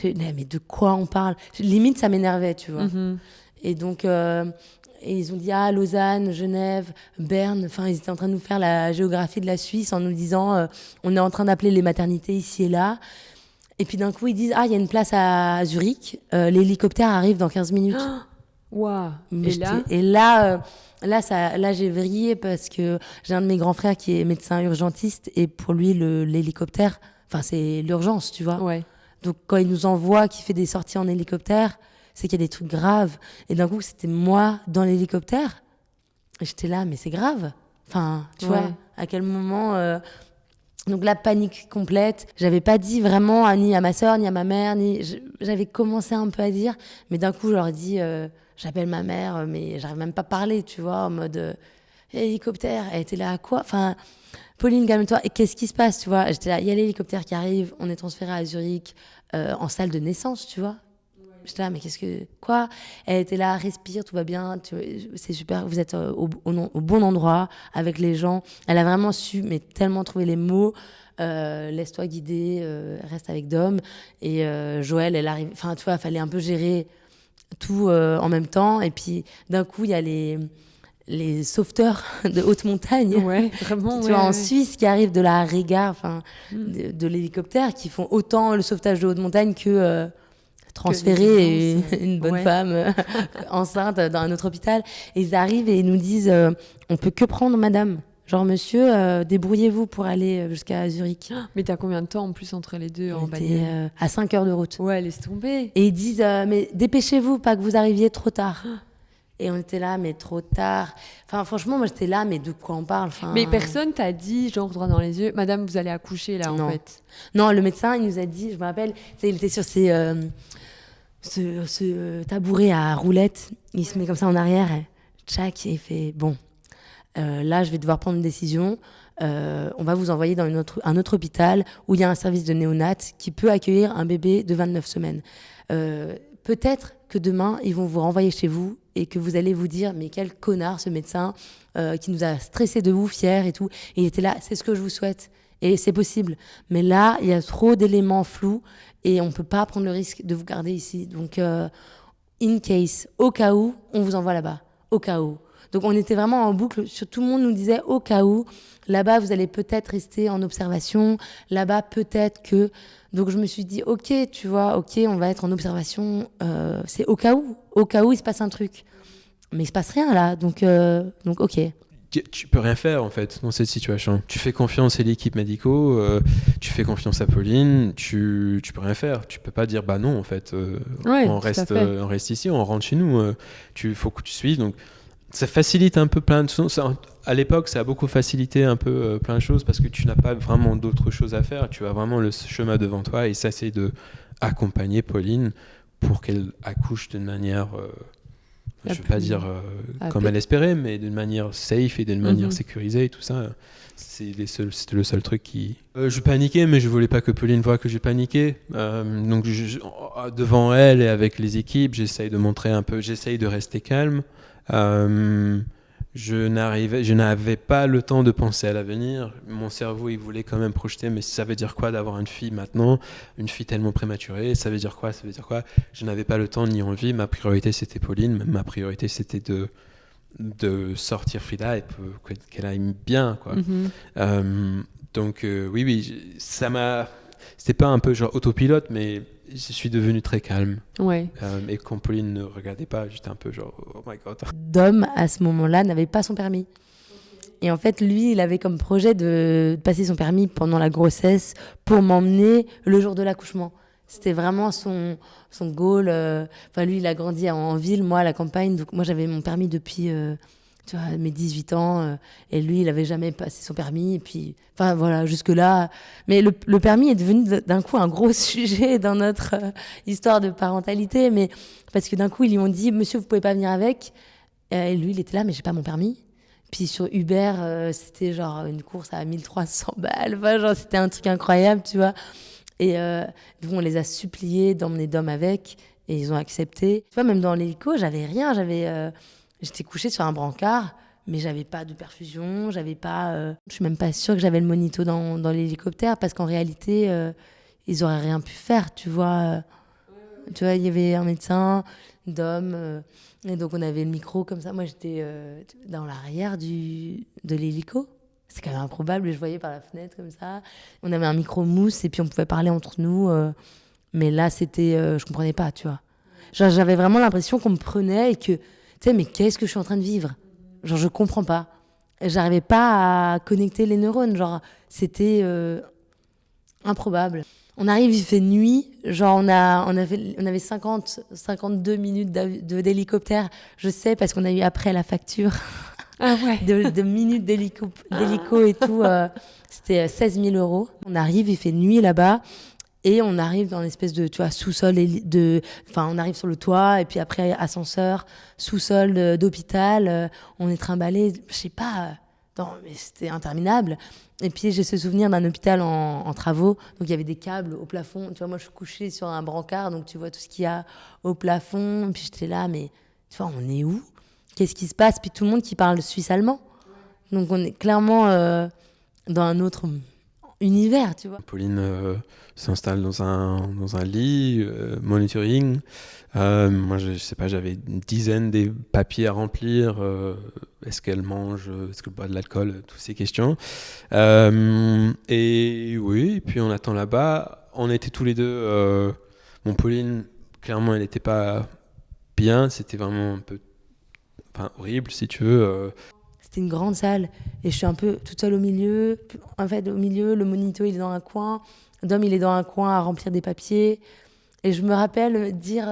Speaker 2: Mais de quoi on parle? Limite, ça m'énervait, tu vois. Mm-hmm. Et donc, et ils ont dit Lausanne, Genève, Berne. Enfin, ils étaient en train de nous faire la géographie de la Suisse en nous disant on est en train d'appeler les maternités ici et là. Et puis d'un coup, ils disent il y a une place à Zurich. L'hélicoptère arrive dans 15 minutes.
Speaker 1: Waouh.
Speaker 2: Et là, j'ai vrillé parce que j'ai un de mes grands frères qui est médecin urgentiste et pour lui, l'hélicoptère, c'est l'urgence, tu vois.
Speaker 1: Ouais.
Speaker 2: Donc, quand il nous envoie, qu'il fait des sorties en hélicoptère, c'est qu'il y a des trucs graves. Et d'un coup, c'était moi dans l'hélicoptère. Et j'étais là, mais c'est grave. Enfin, tu vois, à quel moment... Donc la panique complète. J'avais pas dit vraiment ni à ma sœur, ni à ma mère, j'avais commencé un peu à dire. Mais d'un coup, je leur ai dit, j'appelle ma mère, mais j'arrive même pas à parler, tu vois, en mode hélicoptère. Elle était là, à quoi? Enfin, Pauline, calme-toi. Et qu'est-ce qui se passe, tu vois? J'étais là, il y a l'hélicoptère qui arrive, on est transféré à Zurich, en salle de naissance, tu vois. J'étais là, mais quoi? Elle était là, respire, tout va bien, c'est super, vous êtes au bon endroit, avec les gens. Elle a vraiment su, mais tellement trouver les mots. Laisse-toi guider, reste avec Dom. Et Joël, elle arrive, enfin, tu vois, il fallait un peu gérer tout en même temps. Et puis, d'un coup, il y a les sauveteurs de haute montagne,
Speaker 1: vraiment,
Speaker 2: tu vois, en Suisse, qui arrivent de la Rega, de l'hélicoptère, qui font autant le sauvetage de haute montagne que... transférer une bonne femme enceinte dans un autre hôpital. Et ils arrivent et ils nous disent on peut que prendre madame. Genre, monsieur, débrouillez-vous pour aller jusqu'à Zurich.
Speaker 1: Mais t'as combien de temps en plus entre les deux en bagnole?
Speaker 2: À 5 heures de route.
Speaker 1: Ouais, laisse tomber.
Speaker 2: Et ils disent mais dépêchez-vous, pas que vous arriviez trop tard. Et on était là, mais trop tard. Enfin, franchement, moi, j'étais là, mais de quoi on parle?
Speaker 1: Mais personne t'a dit, genre, droit dans les yeux, madame, vous allez accoucher, là, en fait.
Speaker 2: Non, le médecin, il nous a dit, je me rappelle, il était sur ce tabouret à roulettes, il se met comme ça en arrière, tchac, et il fait bon, là je vais devoir prendre une décision, on va vous envoyer dans un autre hôpital où il y a un service de néonat qui peut accueillir un bébé de 29 semaines. Peut-être que demain ils vont vous renvoyer chez vous et que vous allez vous dire mais quel connard ce médecin qui nous a stressé de vous, fiers et tout. Et il était là, c'est ce que je vous souhaite. Et c'est possible. Mais là, il y a trop d'éléments flous et on ne peut pas prendre le risque de vous garder ici. Donc, in case, au cas où, on vous envoie là-bas. Au cas où. Donc, on était vraiment en boucle. Tout le monde nous disait, au cas où, là-bas, vous allez peut-être rester en observation. Là-bas, peut-être que... Donc, je me suis dit, OK, tu vois, OK, on va être en observation. C'est au cas où. Au cas où, il se passe un truc. Mais il ne se passe rien, là. Donc OK.
Speaker 3: tu peux rien faire en fait dans cette situation. Tu fais confiance à l'équipe médicaux, tu fais confiance à Pauline, tu peux rien faire. Tu peux pas dire bah non en fait,
Speaker 1: Ouais,
Speaker 3: on
Speaker 1: tout à fait.
Speaker 3: on reste ici, on rentre chez nous. Faut que tu suives. Donc ça facilite un peu plein de choses. À l'époque, ça a beaucoup facilité un peu plein de choses parce que tu n'as pas vraiment d'autres choses à faire. Tu as vraiment le chemin devant toi et ça c'est de accompagner Pauline pour qu'elle accouche d'une manière je ne vais pas dire comme elle espérait, mais d'une manière safe et d'une manière sécurisée et tout ça. C'était le seul truc qui... je paniquais, mais je ne voulais pas que Pauline voie que je paniquais. Donc devant elle et avec les équipes, j'essaye de montrer un peu, j'essaye de rester calme. Je n'avais pas le temps de penser à l'avenir. Mon cerveau, il voulait quand même projeter, mais ça veut dire quoi d'avoir une fille maintenant, une fille tellement prématurée, ça veut dire quoi? Je n'avais pas le temps ni envie. Ma priorité, c'était Pauline. Ma priorité, c'était de sortir Frida et qu'elle aille bien, quoi. Donc, oui, ça m'a... C'était pas un peu genre autopilote, mais je suis devenu très calme.
Speaker 1: Ouais.
Speaker 3: Et quand Pauline ne regardait pas, j'étais un peu genre, oh my god.
Speaker 2: Dom, à ce moment-là, n'avait pas son permis. Et en fait, lui, il avait comme projet de passer son permis pendant la grossesse pour m'emmener le jour de l'accouchement. C'était vraiment son goal. Enfin, lui, il a grandi en ville, moi à la campagne. Donc, moi, j'avais mon permis depuis tu vois, mes 18 ans. Et lui, il n'avait jamais passé son permis. Et puis, enfin, voilà, jusque-là. Mais le permis est devenu d'un coup un gros sujet dans notre histoire de parentalité. Mais parce que d'un coup, ils lui ont dit, monsieur, vous ne pouvez pas venir avec. Et lui, il était là, mais j'ai pas mon permis. Puis sur Uber, c'était genre une course à 1300 balles. Enfin, genre, c'était un truc incroyable, tu vois. Et on les a suppliés d'emmener Dom avec. Et ils ont accepté. Tu vois, même dans l'hélico, j'avais rien. J'étais couchée sur un brancard, mais j'avais pas de perfusion. J'avais pas... je suis même pas sûre que j'avais le monito dans l'hélicoptère. Parce qu'en réalité, ils auraient rien pu faire, tu vois. Tu vois, il y avait un médecin, Dom... et donc, on avait le micro comme ça. Moi, j'étais dans l'arrière de l'hélico. C'est quand même improbable. Je voyais par la fenêtre comme ça. On avait un micro mousse et puis on pouvait parler entre nous. Mais là, c'était... je comprenais pas, tu vois. Genre, j'avais vraiment l'impression qu'on me prenait et que... Tu sais, mais qu'est-ce que je suis en train de vivre? Genre, je comprends pas. Et j'arrivais pas à connecter les neurones. Genre, c'était improbable. On arrive, il fait nuit, genre on avait 52 minutes d'hélicoptère, je sais, parce qu'on a eu après la facture de minutes d'hélico et tout, c'était 16 000 €. On arrive, il fait nuit là-bas, et on arrive dans l'espèce de, tu vois, sous-sol, on arrive sur le toit, et puis après ascenseur, sous-sol d'hôpital, on est trimballé, je sais pas... Non, mais c'était interminable. Et puis, j'ai ce souvenir d'un hôpital en travaux. Donc, il y avait des câbles au plafond. Tu vois, moi, je suis couchée sur un brancard. Donc, tu vois tout ce qu'il y a au plafond. Et puis, j'étais là, mais tu vois, on est où? Qu'est-ce qui se passe? Puis, tout le monde qui parle suisse-allemand. Donc, on est clairement dans un autre univers, tu vois.
Speaker 3: Pauline s'installe dans un lit, monitoring. Moi, je sais pas, j'avais une dizaine de papiers à remplir. Est-ce qu'elle mange? Est-ce qu'elle boit de l'alcool? Toutes ces questions. Et oui, puis on attend là-bas. On était tous les deux... Pauline, clairement, elle n'était pas bien. C'était vraiment un peu horrible, si tu veux.
Speaker 2: C'était une grande salle et je suis un peu toute seule au milieu. En fait, au milieu, le monito, il est dans un coin. Dom, il est dans un coin à remplir des papiers. Et je me rappelle dire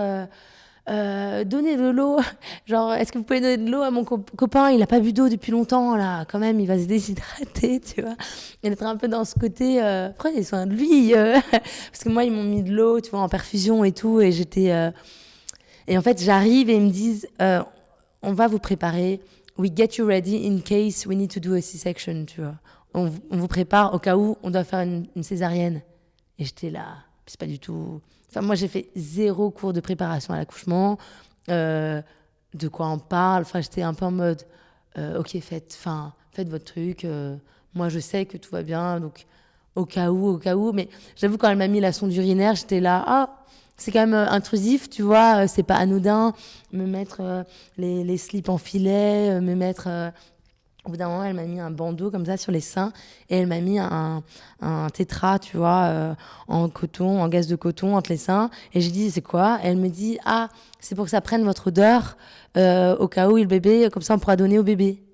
Speaker 2: donnez de l'eau. Genre, est-ce que vous pouvez donner de l'eau à mon copain? Il n'a pas bu d'eau depuis longtemps, là. Quand même, il va se déshydrater, tu vois. Et d'être un peu dans ce côté prenez soin de lui. Parce que moi, ils m'ont mis de l'eau, tu vois, en perfusion et tout. Et j'étais. Et en fait, j'arrive et ils me disent on va vous préparer. We get you ready in case we need to do a C-section, tu vois. On vous prépare au cas où on doit faire une césarienne. Et j'étais là, c'est pas du tout... Enfin, moi, j'ai fait 0 cours de préparation à l'accouchement. De quoi on parle. Enfin, j'étais un peu en mode, ok, faites votre truc. Moi, je sais que tout va bien, donc au cas où. Mais j'avoue, quand elle m'a mis la sonde urinaire, j'étais là, c'est quand même intrusif, tu vois, c'est pas anodin. Me mettre les slips en filet, me mettre... Au bout d'un moment, elle m'a mis un bandeau comme ça sur les seins et elle m'a mis un tétra, tu vois, en coton, en gaze de coton entre les seins. Et j'ai dit, c'est quoi? Et elle me dit, c'est pour que ça prenne votre odeur au cas où le bébé, comme ça on pourra donner au bébé.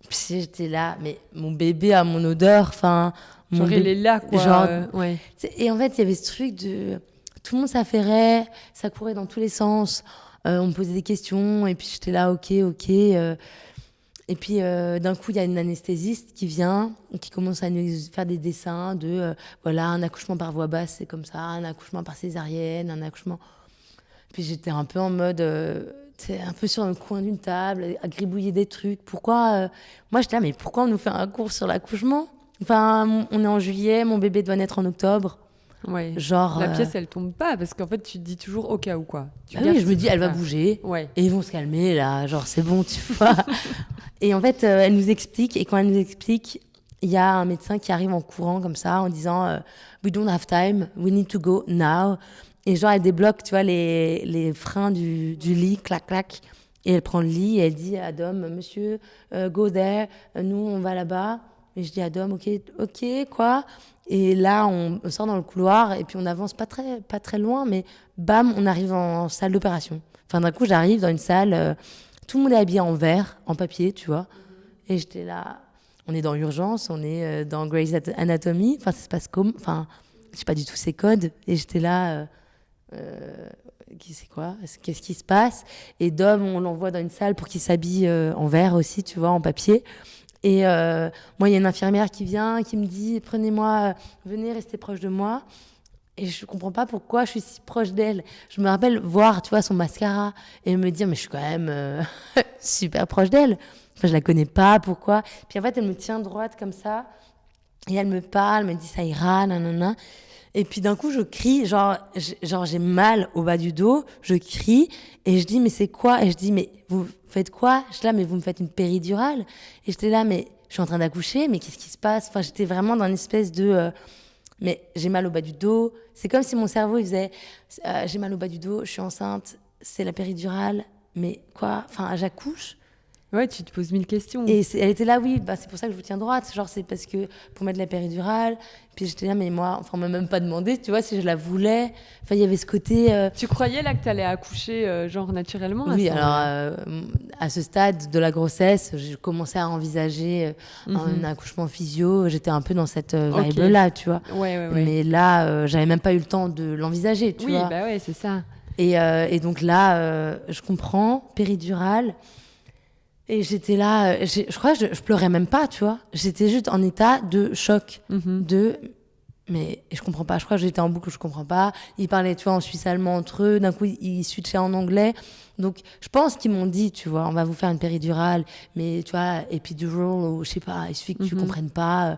Speaker 2: Puis j'étais là, mais mon bébé a mon odeur, enfin...
Speaker 1: Genre, il est là, quoi.
Speaker 2: Genre,
Speaker 1: ouais.
Speaker 2: Et en fait, il y avait ce truc de... Tout le monde s'affairait, ça courait dans tous les sens. On me posait des questions, et puis j'étais là, ok. Et puis, d'un coup, il y a une anesthésiste qui vient, qui commence à nous faire des dessins de, voilà, un accouchement par voie basse, c'est comme ça, un accouchement par césarienne, un accouchement... Puis j'étais un peu en mode... un peu sur le coin d'une table, à gribouiller des trucs. Pourquoi Moi, j'étais là, mais pourquoi on nous fait un cours sur l'accouchement ? Enfin, on est en juillet, mon bébé doit naître en octobre.
Speaker 1: Ouais.
Speaker 2: Genre,
Speaker 1: la pièce, elle tombe pas, parce qu'en fait, tu te dis toujours au cas où, quoi.
Speaker 2: Oui, je me dis, elle va bouger,
Speaker 1: ouais.
Speaker 2: et ils vont se calmer, là, genre, c'est bon, tu vois. Et en fait, elle nous explique, et quand elle nous explique, il y a un médecin qui arrive en courant, comme ça, en disant We don't have time, we need to go now. Et genre, elle débloque, tu vois, les freins du lit, clac, clac. Et elle prend le lit, et elle dit à Dom, monsieur, go there, nous, on va là-bas. Et je dis à Dom, ok, quoi ? Et là, on sort dans le couloir et puis on avance pas très loin, mais bam, on arrive en salle d'opération. Enfin, d'un coup, j'arrive dans une salle, tout le monde est habillé en vert, en papier, tu vois. Et j'étais là, on est dans l'urgence, on est dans Grey's Anatomy. Enfin, ça se passe comme... Enfin, je sais pas du tout ces codes. Et j'étais là, c'est quoi ? Qu'est-ce qui se passe ? Et Dom, on l'envoie dans une salle pour qu'il s'habille en vert aussi, tu vois, en papier. Et moi, il y a une infirmière qui vient, qui me dit « Prenez-moi, venez rester proche de moi ». Et je comprends pas pourquoi je suis si proche d'elle. Je me rappelle voir, tu vois, son mascara et me dire « Mais je suis quand même super proche d'elle ». Enfin, je la connais pas, pourquoi ? Puis en fait, elle me tient droite comme ça et elle me parle, me dit « Ça ira, nanana ». Et puis d'un coup, je crie, genre j'ai mal au bas du dos, je crie et je dis mais c'est quoi ? Et je dis mais vous faites quoi ? Je suis là mais vous me faites une péridurale ? Et j'étais là mais je suis en train d'accoucher, mais qu'est-ce qui se passe ? Enfin, j'étais vraiment dans une espèce de mais j'ai mal au bas du dos. C'est comme si mon cerveau il faisait j'ai mal au bas du dos, je suis enceinte, c'est la péridurale, mais quoi ? Enfin, j'accouche.
Speaker 1: Ouais, tu te poses 1000 questions.
Speaker 2: Et elle était là, oui, c'est pour ça que je vous tiens droite. Genre, c'est parce que pour mettre la péridurale. Puis j'étais là, mais moi, enfin, on m'a même pas demandé, tu vois, si je la voulais. Enfin, il y avait ce côté.
Speaker 1: Tu croyais là que t'allais accoucher, genre naturellement ?
Speaker 2: Oui, alors, à ce stade de la grossesse, je commençais à envisager un accouchement physio. J'étais un peu dans cette vibe-là, tu vois.
Speaker 1: Ouais.
Speaker 2: Mais là, j'avais même pas eu le temps de l'envisager, tu vois.
Speaker 1: Oui, bah ouais, c'est ça.
Speaker 2: Et donc là, je comprends, péridurale. Et j'étais là, je crois que je pleurais même pas, tu vois. J'étais juste en état de choc, mais je comprends pas. Je crois que j'étais en boucle, je comprends pas. Ils parlaient, tu vois, en suisse-allemand entre eux. D'un coup, ils switchaient en anglais. Donc, je pense qu'ils m'ont dit, tu vois, on va vous faire une péridurale, mais tu vois, epidural ou je sais pas, il suffit que tu comprennes pas.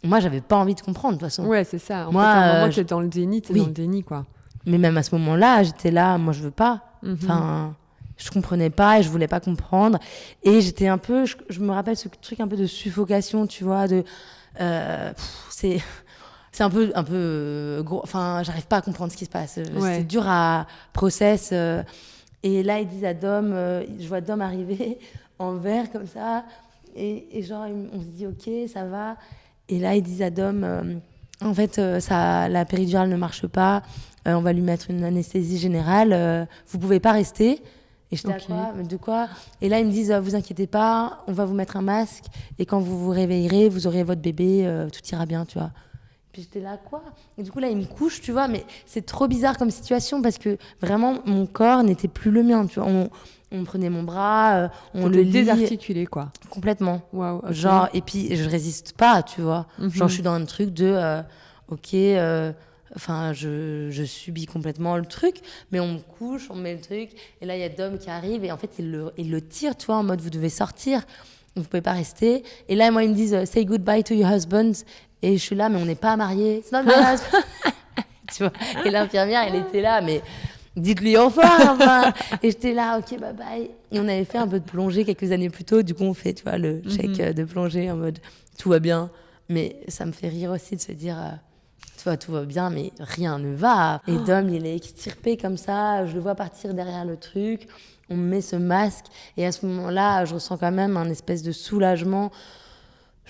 Speaker 2: Moi, j'avais pas envie de comprendre, de toute façon.
Speaker 1: Ouais, c'est ça.
Speaker 2: Moi,
Speaker 1: fait, à un moment, t'es dans le déni,
Speaker 2: oui.
Speaker 1: dans le déni, quoi.
Speaker 2: Mais même à ce moment-là, j'étais là, moi, je veux pas. Enfin... Je comprenais pas et je voulais pas comprendre. Et j'étais un peu... Je me rappelle ce truc un peu de suffocation, tu vois, de... c'est un peu gros. Enfin, j'arrive pas à comprendre ce qui se passe.
Speaker 1: Ouais.
Speaker 2: C'est dur à process. Et là, ils disent à Dom... je vois Dom arriver en vert, comme ça. Et genre, on se dit, OK, ça va. Et là, ils disent à Dom... en fait, la péridurale ne marche pas. On va lui mettre une anesthésie générale. Vous pouvez pas rester. Et j'étais à quoi ? Mais de quoi ? Et là, ils me disent, vous inquiétez pas, on va vous mettre un masque. Et quand vous vous réveillerez, vous aurez votre bébé, tout ira bien, tu vois. Puis j'étais là, quoi ? Et du coup, là, ils me couchent, tu vois. Mais c'est trop bizarre comme situation parce que vraiment, mon corps n'était plus le mien, tu vois. On prenait mon bras, on le
Speaker 1: désarticulé, quoi.
Speaker 2: Complètement.
Speaker 1: Wow, okay.
Speaker 2: Genre, et puis, je résiste pas, tu vois. Genre, je suis dans un truc de, OK... Enfin, je subis complètement le truc, mais on me couche, on me met le truc, et là, il y a Dom qui arrive, et en fait, il le tire, tu vois, en mode, vous devez sortir, vous pouvez pas rester. Et là, moi, ils me disent, say goodbye to your husband, et je suis là, mais on n'est pas mariés. It's not my husband. Tu vois, et l'infirmière, elle était là, mais dites-lui enfin. Et j'étais là, OK, bye bye. Et on avait fait un peu de plongée quelques années plus tôt, du coup, on fait, tu vois, le check de plongée en mode, tout va bien. Mais ça me fait rire aussi de se dire... tout va bien, mais rien ne va. Et Dom, il est extirpé comme ça, je le vois partir derrière le truc, on me met ce masque, et à ce moment-là, je ressens quand même un espèce de soulagement,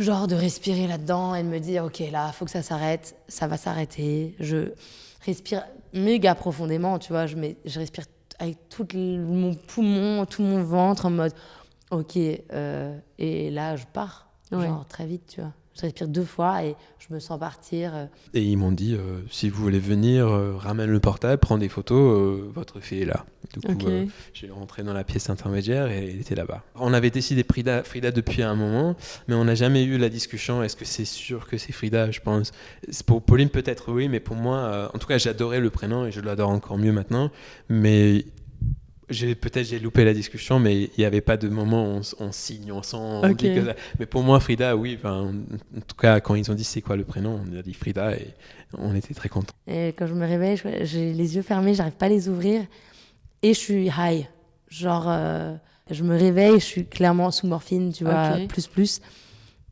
Speaker 2: genre de respirer là-dedans et de me dire, OK, là, faut que ça s'arrête, ça va s'arrêter. Je respire méga profondément, tu vois, je respire avec tout mon poumon, tout mon ventre, en mode, ok, et là, je pars,
Speaker 1: Ouais.
Speaker 2: genre très vite, tu vois. Je respire 2 fois et je me sens partir.
Speaker 3: Et ils m'ont dit, si vous voulez venir, ramène le portable, prends des photos, votre fille est là. Du coup,
Speaker 1: Ok.
Speaker 3: j'ai rentré dans la pièce intermédiaire et elle était là-bas. On avait décidé Frida depuis un moment, mais on n'a jamais eu la discussion, est-ce que c'est sûr que c'est Frida, je pense. Pour Pauline, peut-être oui, mais pour moi, en tout cas, j'adorais le prénom et je l'adore encore mieux maintenant. Mais peut-être j'ai loupé la discussion, mais il n'y avait pas de moment où on signe ensemble.
Speaker 1: Ok.
Speaker 3: Dit que ça. Mais pour moi, Frida, oui. En tout cas, quand ils ont dit c'est quoi le prénom, on a dit Frida et on était très contents.
Speaker 2: Et quand je me réveille, j'ai les yeux fermés, j'arrive pas à les ouvrir. Et je suis high. Genre, je me réveille, je suis clairement sous morphine, tu vois,
Speaker 1: Ok.
Speaker 2: plus.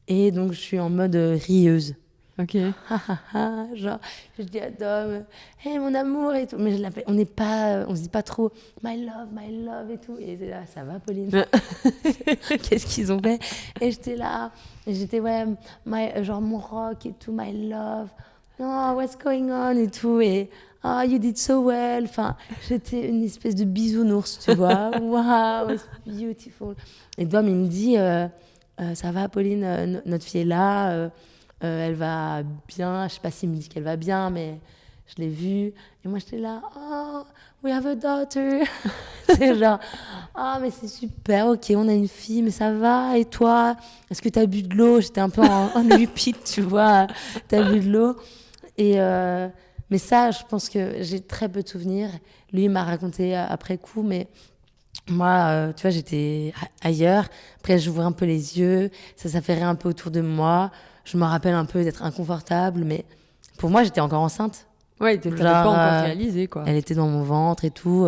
Speaker 2: Et donc, je suis en mode rieuse.
Speaker 1: Ok.
Speaker 2: Genre, je dis à Dom, hey mon amour et tout. Mais je l'appelle, on se dit pas trop, my love et tout. Et là, ça va, Pauline? Qu'est-ce qu'ils ont fait? Et j'étais, ouais, genre mon rock et tout, my love. Oh, what's going on et tout. Et oh, you did so well. Enfin, j'étais une espèce de bisounours, tu vois. Wow, it's beautiful. Et Dom, il me dit, ça va, Pauline, notre fille est là. Elle va bien. Je sais pas s'il me dit qu'elle va bien, mais je l'ai vue. Et moi, j'étais là, oh, we have a daughter. C'est genre, ah, mais c'est super, ok, on a une fille, mais ça va. Et toi, est-ce que tu as bu de l'eau? J'étais un peu en repeat, tu vois. Tu as bu de l'eau. Et mais ça, je pense que j'ai très peu de souvenirs. Lui, il m'a raconté après coup, mais moi, tu vois, j'étais ailleurs. Après, j'ouvrais un peu les yeux. Ça s'affairait un peu autour de moi. Je me rappelle un peu d'être inconfortable, mais pour moi, j'étais encore enceinte.
Speaker 1: Ouais, t'avais
Speaker 2: Genre,
Speaker 1: pas encore réalisé, quoi.
Speaker 2: Elle était dans mon ventre et tout.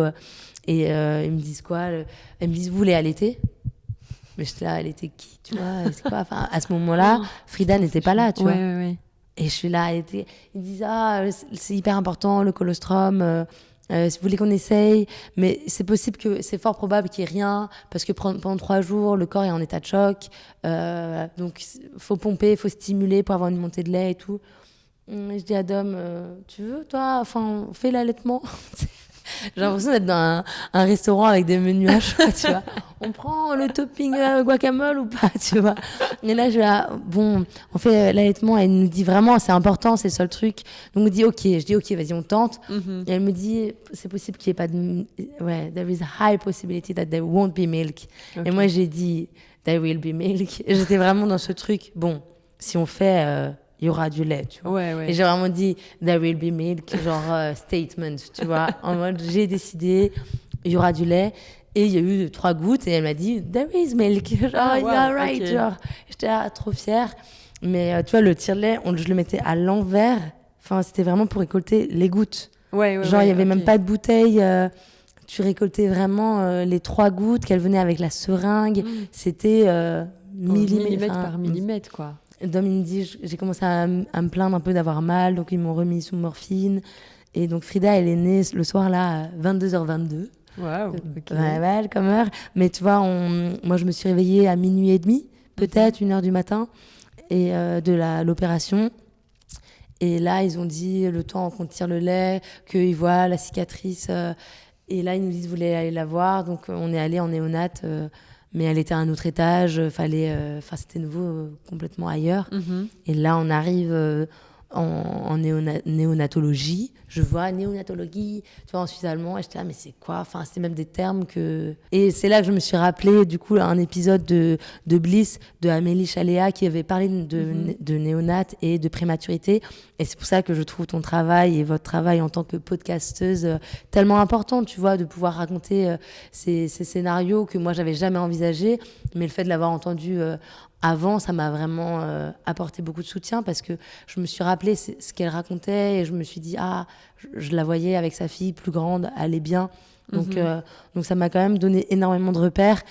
Speaker 2: Et ils me disent quoi? Elles me disent, vous voulez allaiter? Mais j'étais là, allaiter qui? Tu vois, c'est quoi? Enfin, à ce moment-là, Frida n'était pas là, tu vois.
Speaker 1: Ouais.
Speaker 2: Et je suis là, ils disent, ah, c'est hyper important, le colostrum. Si vous voulez qu'on essaye, mais c'est possible que c'est fort probable qu'il n'y ait rien parce que pendant 3 jours, le corps est en état de choc. Donc, faut pomper, il faut stimuler pour avoir une montée de lait et tout. Et je dis à Dom, tu veux, toi, enfin, fais l'allaitement. J'ai l'impression d'être dans un restaurant avec des menus à choix, tu vois. On prend le topping guacamole ou pas, tu vois. Et là, je vais bon, on fait l'allaitement. Elle nous dit vraiment, c'est important, c'est le seul truc. Donc, on dit, ok. Je dis, ok, vas-y, on tente. Et elle me dit, c'est possible qu'il n'y ait pas de... Ouais, there is a high possibility that there won't be milk.
Speaker 1: Okay.
Speaker 2: Et moi, j'ai dit, there will be milk. Et j'étais vraiment dans ce truc, bon, si on fait... il y aura du lait, tu vois.
Speaker 1: Ouais.
Speaker 2: Et j'ai vraiment dit, there will be milk, genre statement, tu vois. En mode, j'ai décidé, il y aura du lait. Et il y a eu 3 gouttes et elle m'a dit, there is milk. Genre,
Speaker 1: wow,
Speaker 2: you're right.
Speaker 1: okay.
Speaker 2: Genre, j'étais trop fière. Mais tu vois, le tire-lait, je le mettais à l'envers. Enfin, c'était vraiment pour récolter les gouttes.
Speaker 1: Ouais,
Speaker 2: genre, il n'y avait même pas de bouteille. Tu récoltais vraiment les 3 gouttes qu'elle venait avec la seringue. C'était
Speaker 1: millimètre par millimètre, quoi.
Speaker 2: Dom, il me dit, j'ai commencé à me plaindre un peu d'avoir mal, donc ils m'ont remis sous morphine. Et donc Frida, elle est née le soir là à 22h22.
Speaker 1: Waouh,
Speaker 2: ok. Ouais, comme heure. Mais tu vois, moi je me suis réveillée à minuit et demi, peut-être 1h du matin, et de l'opération. Et là, ils ont dit, le temps qu'on tire le lait, qu'ils voient la cicatrice. Et là, ils nous disent, vous voulez aller la voir. Donc on est allé en néonate. Mais elle était à un autre étage, c'était nouveau, complètement ailleurs. Et là, on arrive en néonatologie. Je vois néonatologie, tu vois, en suisse allemand. Et j'étais là, mais c'est quoi? Enfin, c'est même des termes que... Et c'est là que je me suis rappelé, du coup, un épisode de Bliss, de Amélie Chaléa, qui avait parlé de néonat et de prématurité. Et c'est pour ça que je trouve ton travail et votre travail en tant que podcasteuse tellement important, tu vois, de pouvoir raconter ces scénarios que moi, j'avais jamais envisagés. Mais le fait de l'avoir entendu avant, ça m'a vraiment apporté beaucoup de soutien parce que je me suis rappelé ce qu'elle racontait et je me suis dit, ah, je la voyais avec sa fille plus grande, elle est bien. Donc ça m'a quand même donné énormément de repères.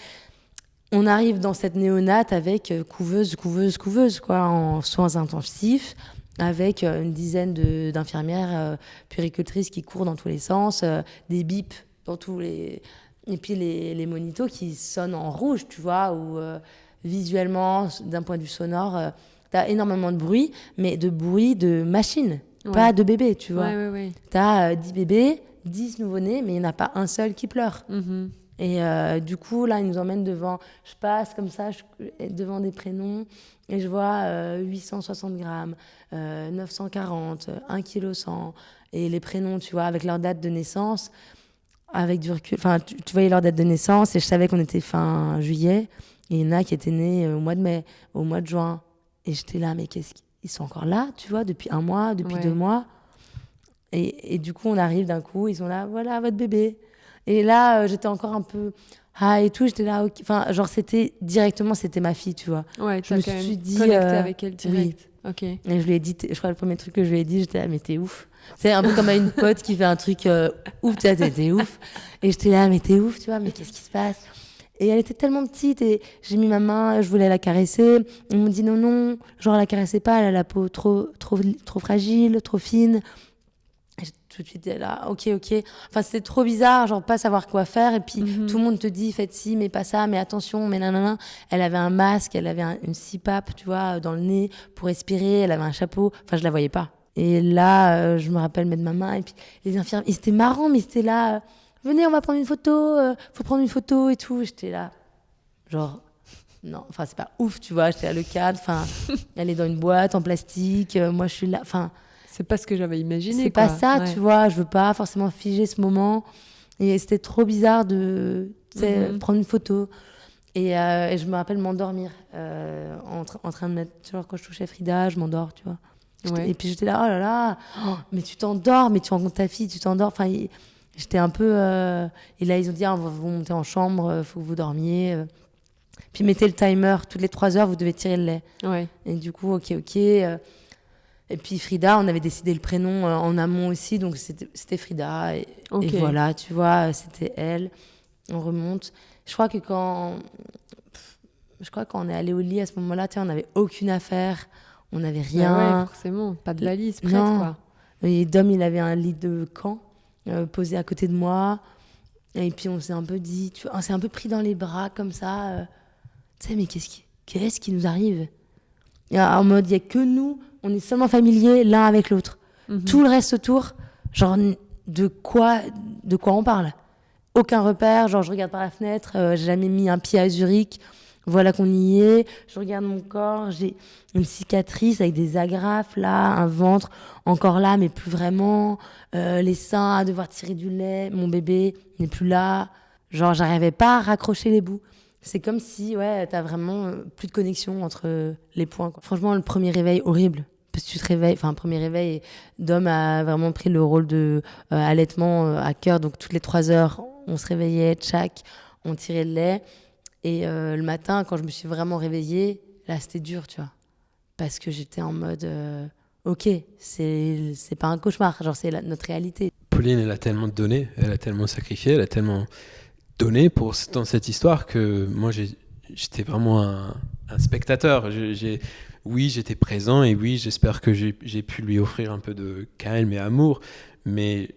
Speaker 2: On arrive dans cette néonate avec couveuse, quoi, en soins intensifs, avec une dizaine d'infirmières puéricultrices qui courent dans tous les sens, des bips dans tous les... Et puis les monitos qui sonnent en rouge, tu vois, ou... visuellement, d'un point de vue sonore, t'as énormément de bruit, mais de bruit de machine, pas de bébé, tu vois.
Speaker 1: Ouais.
Speaker 2: T'as 10 bébés, 10 nouveau-nés, mais il n'y en a pas un seul qui pleure. Et du coup, là, ils nous emmènent devant... Je passe comme ça, devant des prénoms, et je vois 860 grammes, 940, 1 kg 100. Et les prénoms, tu vois, avec leur date de naissance, avec du recul... Enfin, tu voyais leur date de naissance, et je savais qu'on était fin juillet. Et il y en a qui étaient nés au mois de mai, au mois de juin. Et j'étais là, mais ils sont encore là, tu vois, depuis 1 mois, depuis 2 mois. Et du coup, on arrive d'un coup, ils sont là, voilà, votre bébé. Et là, j'étais encore un peu... Ah, et tout, j'étais là, ok. Enfin, genre, c'était ma fille, tu vois.
Speaker 1: Ouais,
Speaker 2: je me suis dit...
Speaker 1: connecté avec elle direct.
Speaker 2: Oui.
Speaker 1: Ok.
Speaker 2: Et je lui ai dit, je crois le premier truc que je lui ai dit, j'étais là, mais t'es ouf. C'est un peu comme à une pote qui fait un truc ouf, tu vois, t'es ouf. Et j'étais là, mais t'es ouf, tu vois, mais qu'est-ce qui se passe? Et elle était tellement petite et j'ai mis ma main, je voulais la caresser. Ils m'ont dit non, genre la caressez pas, elle a la peau trop fragile, trop fine. Et tout de suite, là, ok. Enfin, c'était trop bizarre, genre pas savoir quoi faire. Et puis tout le monde te dit, faites ci, mais pas ça, mais attention, mais nanana. Elle avait un masque, elle avait une CPAP, tu vois, dans le nez pour respirer. Elle avait un chapeau. Enfin, je la voyais pas. Et là, je me rappelle mettre ma main. Et puis les infirmiers, c'était marrant, mais c'était là. Venez, on va prendre une photo. Faut prendre une photo et tout. J'étais là, genre. Non, enfin, c'est pas ouf, tu vois. J'étais là, le cadre. Enfin, elle est dans une boîte en plastique. Moi, je suis là. Enfin.
Speaker 1: C'est pas ce que j'avais imaginé.
Speaker 2: C'est pas ça, tu vois. Je veux pas forcément figer ce moment. Et c'était trop bizarre de prendre une photo. Et je me rappelle m'endormir en train de mettre. Genre, quand je touchais Frida, je m'endors, tu vois. Et puis j'étais là, oh là là, mais tu t'endors, mais tu rencontres ta fille, tu t'endors. Enfin, j'étais un peu. Et là, ils ont dit, on va vous monter en chambre, faut que vous dormiez. Puis mettez le timer, toutes les 3 heures, vous devez tirer le lait.
Speaker 1: Ouais.
Speaker 2: Et du coup, ok. Et puis Frida, on avait décidé le prénom en amont aussi, donc c'était Frida. Et voilà, tu vois, c'était elle. On remonte. Je crois que quand on est allé au lit à ce moment-là, on n'avait aucune affaire, on n'avait rien.
Speaker 1: Ouais, forcément, pas de valise prête,
Speaker 2: non.
Speaker 1: quoi.
Speaker 2: Et Dom, il avait un lit de camp posé à côté de moi. Et puis on s'est un peu dit, tu vois, on s'est un peu pris dans les bras comme ça. Tu sais, mais qu'est-ce qui nous arrive? Et en mode, il n'y a que nous, on est seulement familiers l'un avec l'autre. Tout le reste autour, genre, de quoi on parle? Aucun repère, genre, je regarde par la fenêtre, j'ai jamais mis un pied à Zurich, voilà qu'on y est. Je regarde mon corps, j'ai une cicatrice avec des agrafes là, un ventre encore là, mais plus vraiment. Les seins à devoir tirer du lait, mon bébé n'est plus là. Genre, j'arrivais pas à raccrocher les bouts. C'est comme si, t'as vraiment plus de connexion entre les points, quoi. Franchement, le premier réveil, horrible. Parce que tu te réveilles, premier réveil, Dom a vraiment pris le rôle de allaitement à cœur. Donc, toutes les 3 heures, on se réveillait, on tirait le lait. Et le matin, quand je me suis vraiment réveillée, là, c'était dur, tu vois. Parce que j'étais en mode, ok, c'est pas un cauchemar, genre, c'est notre réalité.
Speaker 3: Pauline, elle a tellement donné, elle a tellement sacrifié, elle a tellement donné dans cette histoire que moi, j'étais vraiment un spectateur. Oui, j'étais présent et oui, j'espère que j'ai pu lui offrir un peu de calme et amour, mais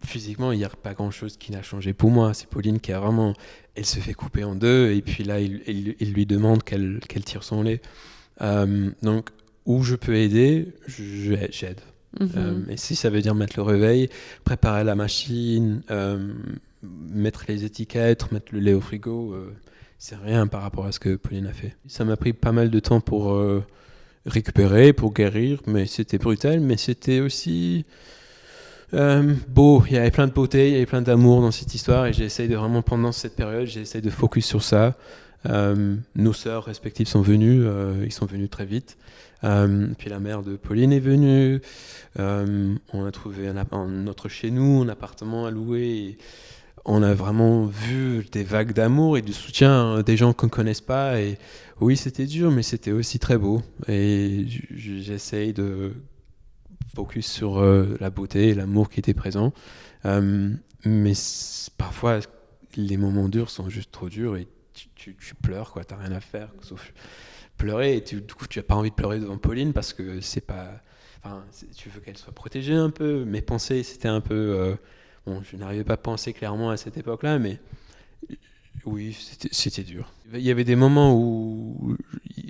Speaker 3: physiquement, il n'y a pas grand-chose qui n'a changé pour moi. C'est Pauline qui a vraiment... Elle se fait couper en 2 et puis là, il lui demande qu'elle tire son lait. Donc, où je peux aider, j'aide. Et si ça veut dire mettre le réveil, préparer la machine, mettre les étiquettes, mettre le lait au frigo, c'est rien par rapport à ce que Pauline a fait. Ça m'a pris pas mal de temps pour récupérer, pour guérir, mais c'était brutal, mais c'était aussi beau. Il y avait plein de beauté, il y avait plein d'amour dans cette histoire et j'ai essayé de vraiment, pendant cette période, j'ai essayé de focus sur ça. Nos sœurs respectives sont venues, ils sont venus très vite. Puis la mère de Pauline est venue. On a trouvé notre chez nous, un appartement à louer. Et on a vraiment vu des vagues d'amour et de soutien des gens qu'on ne connaisse pas. Et oui, c'était dur, mais c'était aussi très beau. Et j'essaye de focus sur la beauté et l'amour qui était présent. Mais parfois, les moments durs sont juste trop durs et tu pleures, quoi. T'as rien à faire sauf pleurer. Et du coup, tu n'as pas envie de pleurer devant Pauline parce que c'est pas... Enfin, tu veux qu'elle soit protégée un peu. Mes pensées, c'était un peu... Bon, je n'arrivais pas à penser clairement à cette époque-là, mais oui, c'était dur. Il y avait des moments où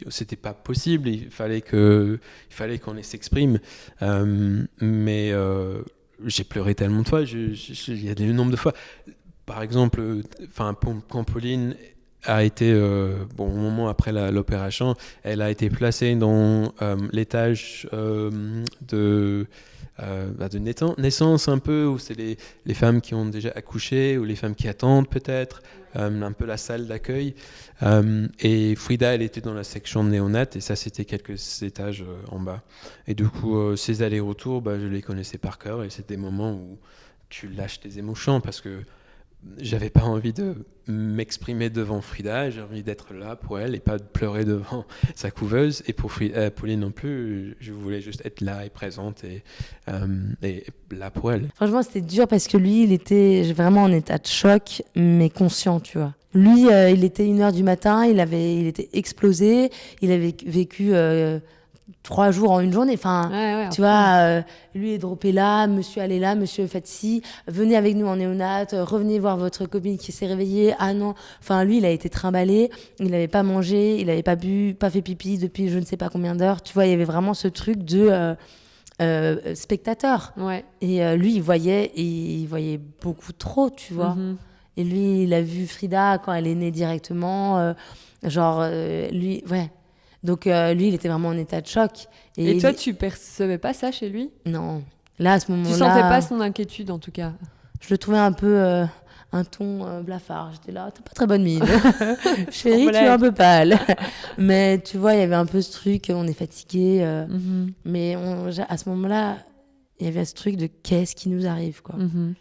Speaker 3: c'était pas possible, il fallait qu'on s'exprime, mais j'ai pleuré tellement de fois, il y a des nombres de fois. par exemple, quand Pauline a été, au moment après l'opération, elle a été placée dans l'étage de naissance un peu, où c'est les femmes qui ont déjà accouché, ou les femmes qui attendent peut-être, un peu la salle d'accueil. Et Frida, elle était dans la section néonate, et ça, c'était quelques étages en bas. Et du coup, ces allers-retours, je les connaissais par cœur, et c'est des moments où tu lâches tes émotions, parce que j'avais pas envie de m'exprimer devant Frida, j'ai envie d'être là pour elle et pas de pleurer devant sa couveuse. Et pour Pauline non plus, je voulais juste être là et présente et là pour elle.
Speaker 2: Franchement, c'était dur parce que lui, il était vraiment en état de choc, mais conscient, tu vois. Lui, il était 1h du matin, il était explosé, il avait vécu 3 jours en une journée. Tu vois, lui est droppé là, monsieur allez là, monsieur faites ci, venez avec nous en néonat, revenez voir votre copine qui s'est réveillée. Ah non, lui, il a été trimballé, il n'avait pas mangé, il n'avait pas bu, pas fait pipi depuis je ne sais pas combien d'heures. Tu vois, il y avait vraiment ce truc de spectateur.
Speaker 1: Ouais.
Speaker 2: Et lui, il voyait beaucoup trop, tu vois.
Speaker 1: Mhm.
Speaker 2: Et lui, il a vu Frida quand elle est née directement. Lui, ouais. Donc, lui, il était vraiment en état de choc.
Speaker 1: Et toi, tu percevais pas ça chez lui?
Speaker 2: Non. Là, à ce moment-là...
Speaker 1: Tu sentais pas son inquiétude, en tout cas?
Speaker 2: Je le trouvais un peu... un ton blafard. J'étais là, t'as pas très bonne mine. Chérie, tu es un peu pâle. Mais tu vois, il y avait un peu ce truc, on est fatigué.
Speaker 1: Mhm.
Speaker 2: Mais à ce moment-là, il y avait ce truc de qu'est-ce qui nous arrive, quoi.
Speaker 1: Mhm.